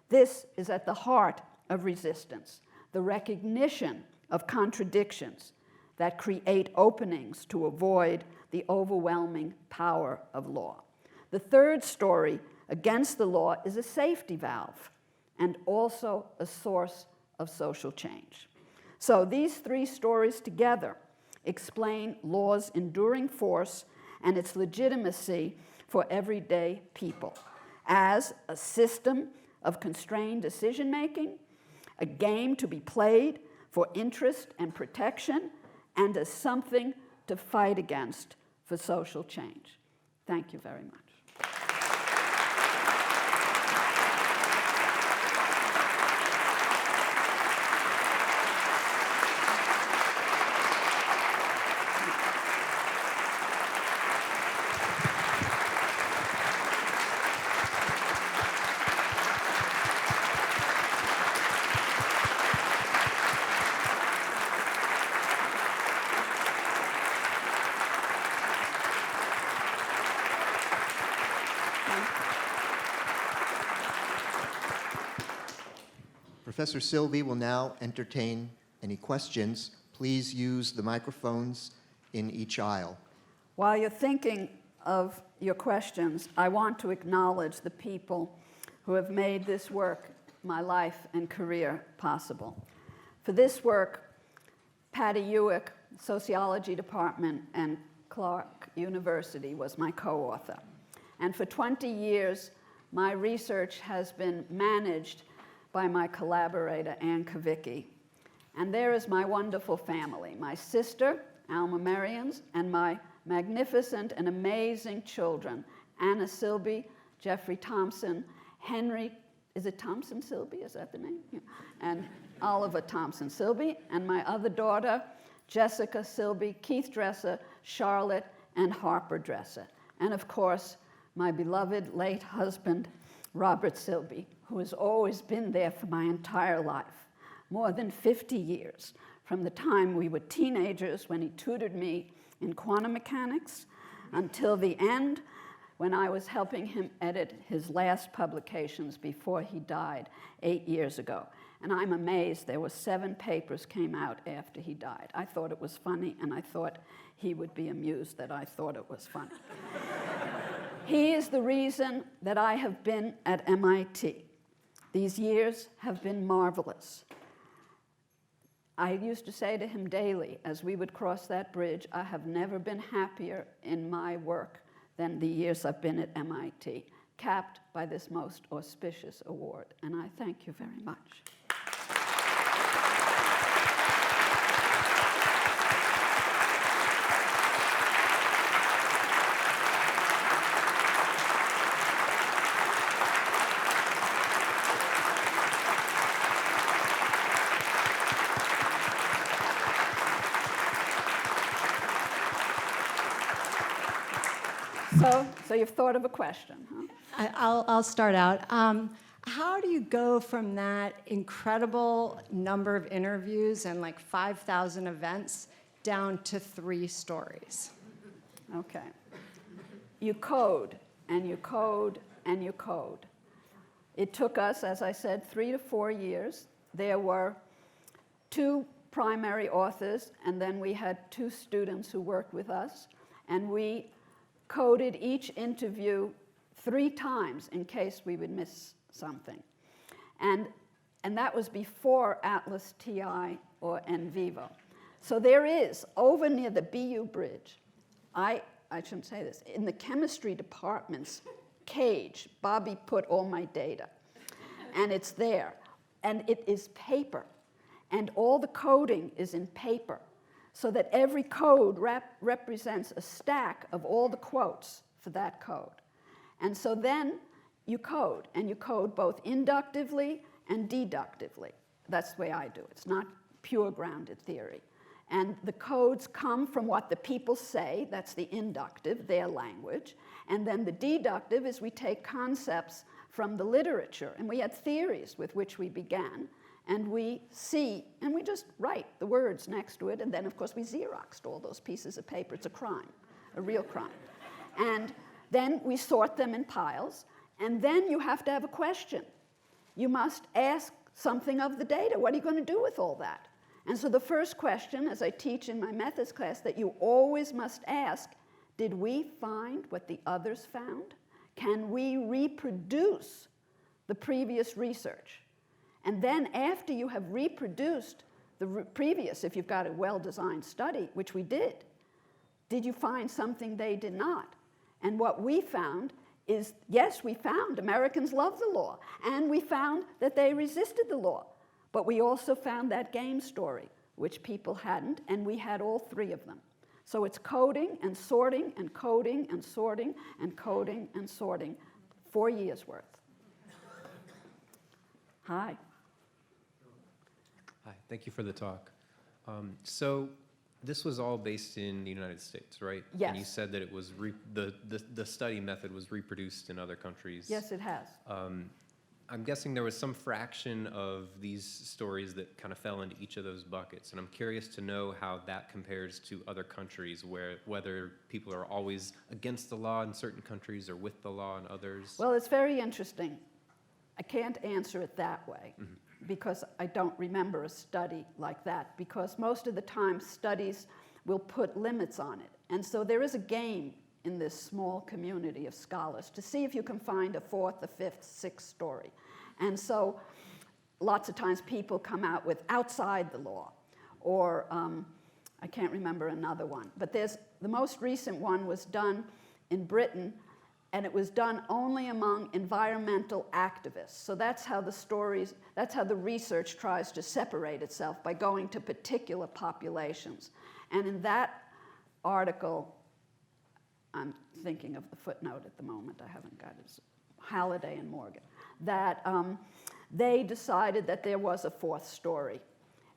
This is at the heart of resistance, the recognition of contradictions that create openings to avoid the overwhelming power of law. The third story against the law is a safety valve and also a source of social change. So these three stories together explain law's enduring force and its legitimacy for everyday people as a system of constrained decision-making, a game to be played for interest and protection, and as something to fight against for social change. Thank you very much. Professor Silbey will now entertain any questions. Please use the microphones in each aisle. While you're thinking of your questions, I want to acknowledge the people who have made this work, my life and career, possible. For this work, Patty Ewick, Sociology Department, and Clark University was my co-author. And for 20 years, my research has been managed by my collaborator, Ann Kavicki. And there is my wonderful family, my sister, Alma Marians, and my magnificent and amazing children, Anna Silbey, Jeffrey Thompson, Henry, is it Thompson Silbey, is that the name? Yeah. And Oliver Thompson Silbey, and my other daughter, Jessica Silbey, Keith Dresser, Charlotte, and Harper Dresser. And of course, my beloved late husband, Robert Silbey, who has always been there for my entire life, more than 50 years, from the time we were teenagers when he tutored me in quantum mechanics until the end when I was helping him edit his last publications before he died 8 years ago. And I'm amazed there were 7 papers came out after he died. I thought it was funny, and I thought he would be amused that I thought it was funny. He is the reason that I have been at MIT. These years have been marvelous. I used to say to him daily, as we would cross that bridge, I have never been happier in my work than the years I've been at MIT, capped by this most auspicious award. And I thank you very much. So you've thought of a question, huh? I'll start out. How do you go from that incredible number of interviews and like 5,000 events down to 3 stories? Okay. You code, and you code, and you code. It took us, as I said, 3 to 4 years. There were 2 primary authors, and then we had 2 students who worked with us, and we coded each interview 3 times in case we would miss something. And that was before Atlas TI or NVivo. So there is, over near the BU Bridge, I shouldn't say this, in the chemistry department's cage, Bobby put all my data. And it's there. And it is paper. And all the coding is in paper, so that every code represents a stack of all the quotes for that code. And so then you code, and you code both inductively and deductively. That's the way I do it. It's not pure grounded theory. And the codes come from what the people say, that's the inductive, their language. And then the deductive is we take concepts from the literature, and we had theories with which we began, and we see, and we just write the words next to it, and then of course we Xeroxed all those pieces of paper. It's a crime, a real crime. And then we sort them in piles, and then you have to have a question. You must ask something of the data. What are you going to do with all that? And so the first question, as I teach in my methods class, that you always must ask, did we find what the others found? Can we reproduce the previous research? And then after you have reproduced the previous, if you've got a well-designed study, which we did you find something they did not? And what we found is, yes, we found Americans love the law, and we found that they resisted the law. But we also found that game story, which people hadn't, and we had all three of them. So it's coding and sorting and coding and sorting and coding and sorting, 4 years worth. Hi. Hi, thank you for the talk. So this was all based in the United States, right? Yes. And you said that it was the study method was reproduced in other countries. Yes, it has. I'm guessing there was some fraction of these stories that kind of fell into each of those buckets, and I'm curious to know how that compares to other countries, whether people are always against the law in certain countries or with the law in others. Well, it's very interesting. I can't answer it that way because I don't remember a study like that, because most of the time studies will put limits on it. And so there is a game in this small community of scholars to see if you can find a fourth, a fifth, sixth story. And so lots of times people come out with outside the law, or I can't remember another one. But the most recent one was done in Britain, and it was done only among environmental activists. So that's how the research tries to separate itself, by going to particular populations. And in that article, I'm thinking of the footnote at the moment, I haven't got it, Halliday and Morgan, that they decided that there was a fourth story.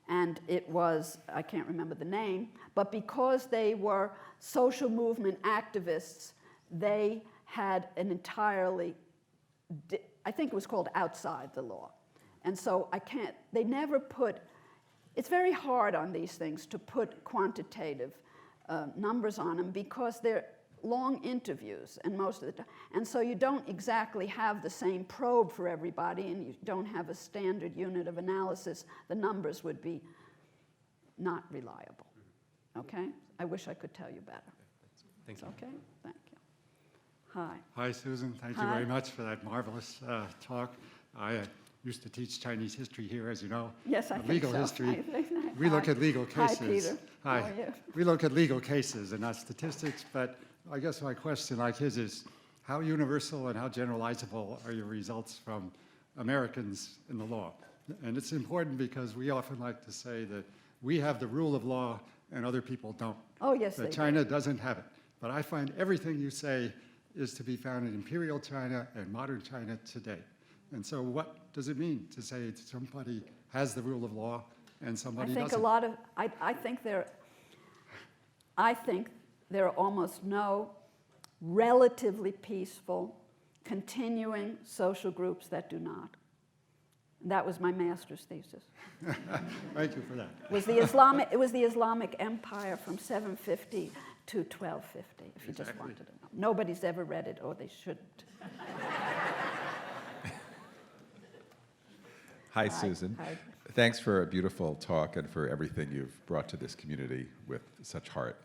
And it was, I can't remember the name, but because they were social movement activists, they had an entirely, I think it was called outside the law. And so they never put, it's very hard on these things to put quantitative numbers on them, because they're long interviews, and most of the time, and so you don't exactly have the same probe for everybody, and you don't have a standard unit of analysis. The numbers would be not reliable. Okay? I wish I could tell you better. Thank you. Okay? Thank you. Hi. Hi, Susan. Thank you Hi. very much for that marvelous talk. I used to teach Chinese history here, as you know. Yes, I think legal so. history. We look at legal cases. Hi, Peter. Hi. How are you? We look at legal cases and not statistics, but I guess my question, like his, is how universal and how generalizable are your results from Americans in the law? And it's important because we often like to say that we have the rule of law and other people don't. Oh, yes, That they do. China doesn't have it. But I find everything you say is to be found in imperial China and modern China today. And so what does it mean to say somebody has the rule of law and somebody I think doesn't? a lot of, I think there are almost no relatively peaceful, continuing social groups that do not. That was my master's thesis. Thank you for that. It was the Islamic Empire from 750 to 1250, if you just Exactly. wanted to know. Nobody's ever read it, or they shouldn't. Hi, Susan. Hi. Thanks for a beautiful talk and for everything you've brought to this community with such heart.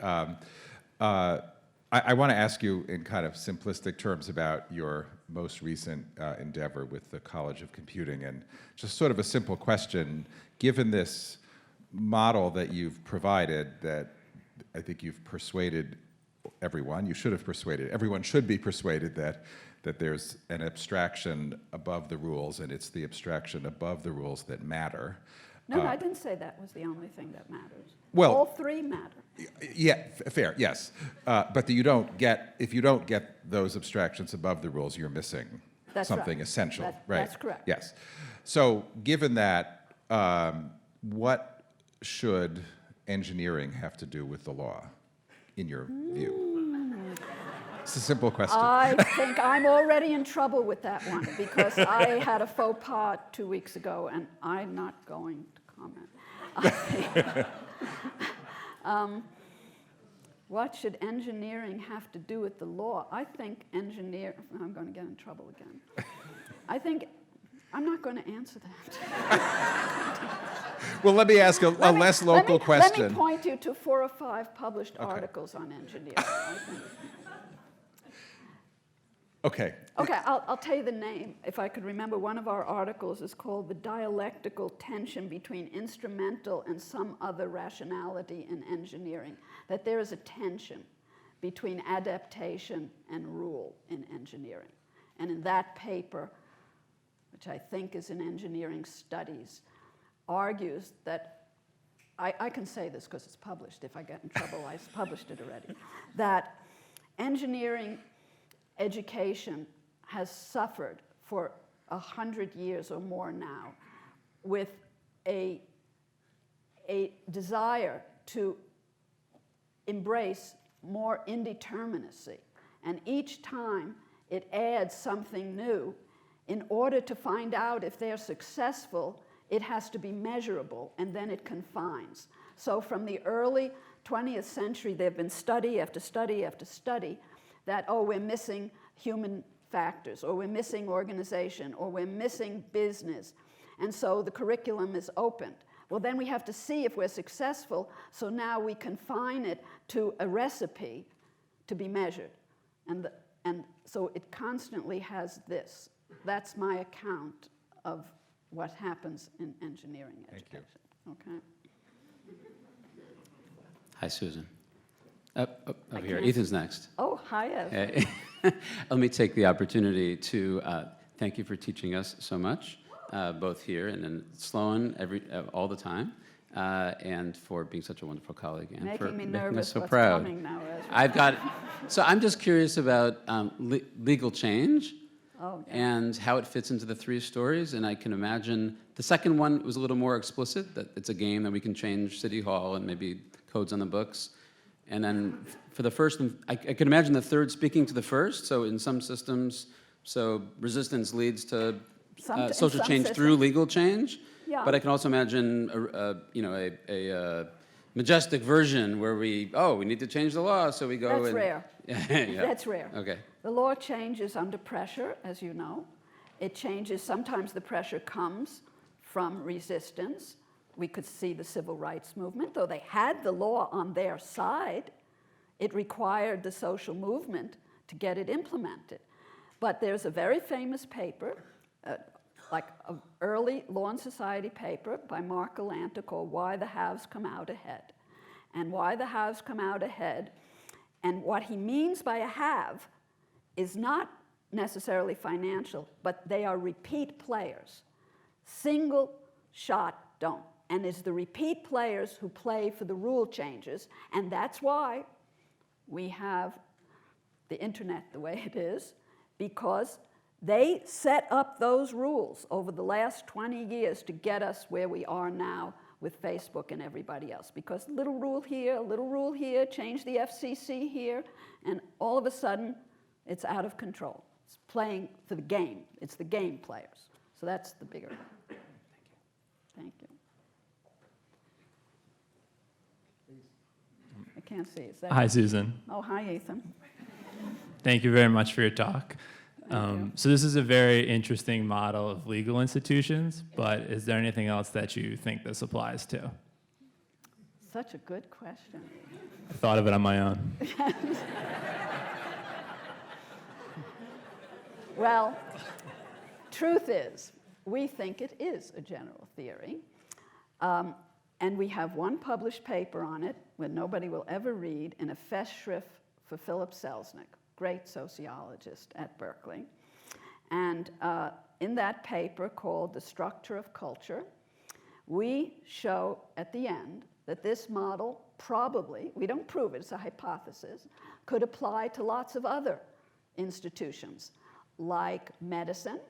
I want to ask you in kind of simplistic terms about your most recent endeavor with the College of Computing, and just sort of a simple question, given this model that you've provided that I think you've persuaded everyone, everyone should be persuaded that there's an abstraction above the rules, and it's the abstraction above the rules that matter. No, I didn't say that was the only thing that matters. Well- All three matter. Yeah, fair, yes. But if you don't get those abstractions above the rules, you're missing That's something right. essential, That- right? that's correct. Yes. So given that, what should engineering have to do with the law, in your view? It's a simple question. I think I'm already in trouble with that one because I had a faux pas 2 weeks ago, and I'm not going to comment. What should engineering have to do with the law? I think I'm going to get in trouble again. I'm not going to answer that. Well, let me ask a less local question. Let me point you to 4 or 5 published articles on engineering. I think. Okay. Okay, I'll tell you the name. If I could remember, one of our articles is called The Dialectical Tension Between Instrumental and Some Other Rationality in Engineering. That there is a tension between adaptation and rule in engineering. And in that paper, which I think is in engineering studies, argues that, I can say this because it's published. If I get in trouble, I published it already. That engineering education has suffered for 100 years or more now with a desire to embrace more indeterminacy. And each time it adds something new. In order to find out if they're successful, it has to be measurable, and then it confines. So from the early 20th century, there have been study after study after study that, we're missing human factors, or we're missing organization, or we're missing business. And so the curriculum is opened. Well, then we have to see if we're successful, so now we confine it to a recipe to be measured. And so it constantly has this. That's my account of what happens in engineering education. Okay? Hi, Susan. Over here. can't- Ethan's next. Oh, hi, Ed. Hey. Let me take the opportunity to thank you for teaching us so much, both here and in Sloan all the time, and for being such a wonderful colleague and for Making me making us nervous so what's proud. coming now, Ezra. So I'm just curious about legal change Oh, yeah. and how it fits into the 3 stories. And I can imagine the second one was a little more explicit, that it's a game that we can change City Hall and maybe codes on the books. And then for the first, I can imagine the third speaking to the first. So in some systems, resistance leads to In social some change through systems. legal change. Yeah. But I can also imagine a majestic version where we need to change the law, so we go That's and... rare. Yeah. That's rare. Okay. The law changes under pressure, as you know. It changes, sometimes the pressure comes from resistance. We could see the civil rights movement, though they had the law on their side, it required the social movement to get it implemented. But there's a very famous paper, like an early Law and Society paper by Mark Galanta called Why the Haves Come Out Ahead. And why the haves come out ahead, and what he means by a have is not necessarily financial, but they are repeat players. Single shot don't. And it's the repeat players who play for the rule changes, and that's why we have the internet the way it is, because they set up those rules over the last 20 years to get us where we are now with Facebook and everybody else. Because a little rule here, change the FCC here, and all of a sudden, it's out of control. It's playing for the game. It's the game players. So that's the bigger one. Thank you. I can't see. Is that? Hi, Susan. Oh, hi, Ethan. Thank you very much for your talk. Thank you. So this is a very interesting model of legal institutions, but is there anything else that you think this applies to? Such a good question. I thought of it on my own. Well, truth is, we think it is a general theory. And we have one published paper on it that nobody will ever read in a Festschrift for Philip Selznick, great sociologist at Berkeley. And in that paper called The Structure of Culture, we show at the end that this model probably, we don't prove it, it's a hypothesis, could apply to lots of other institutions, like medicine.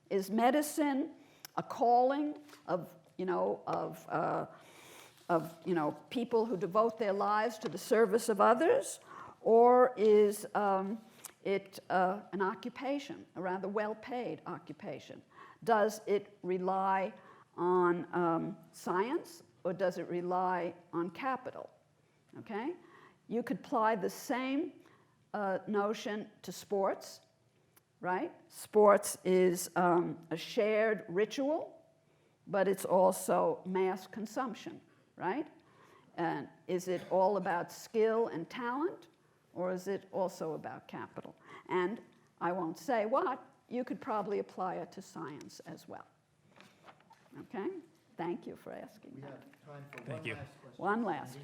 Is medicine a calling of people who devote their lives to the service of others, or is it an occupation, a rather well-paid occupation? Does it rely on science, or does it rely on capital? Okay? You could apply the same notion to sports, right? Sports is a shared ritual, but it's also mass consumption, right? And is it all about skill and talent, or is it also about capital? And I won't say what, you could probably apply it to science as well. Okay? Thank you for asking We that. have time for Thank you. One last.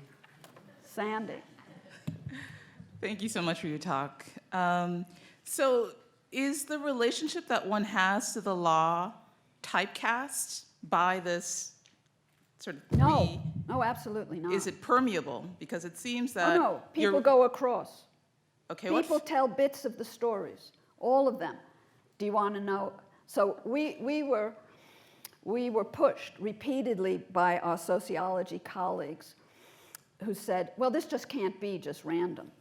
Sandy. Thank you so much for your talk. So is the relationship that one has to the law typecast by this sort of No, no, absolutely not. Is it permeable? Because it seems Oh, that no, people go across. Okay, People tell bits of the stories, all of them. Do you want to know? So we were pushed repeatedly by our sociology colleagues who said, well, this just can't be just random.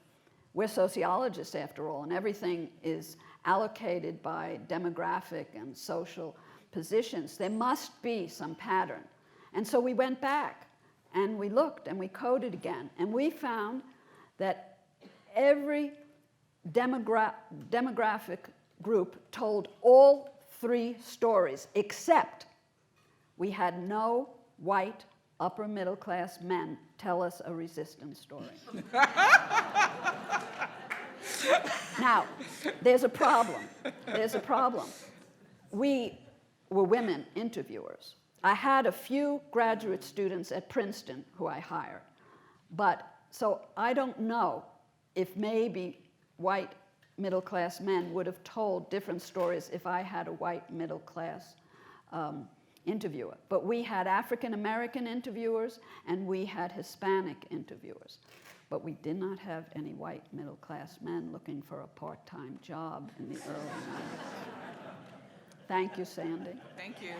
We're sociologists, after all, and everything is allocated by demographic and social positions. There must be some pattern. And so we went back, and we looked, and we coded again, and we found that every demographic group told all 3 stories, except we had no white upper middle class men tell us a resistance story. Now, there's a problem. There's a problem. We were women interviewers. I had a few graduate students at Princeton who I hired, but so I don't know if maybe white middle class men would have told different stories if I had a white middle class interviewer. But we had African American interviewers and we had Hispanic interviewers. But we did not have any white middle class men looking for a part-time job in the early 90s. Thank you, Sandy. Thank you.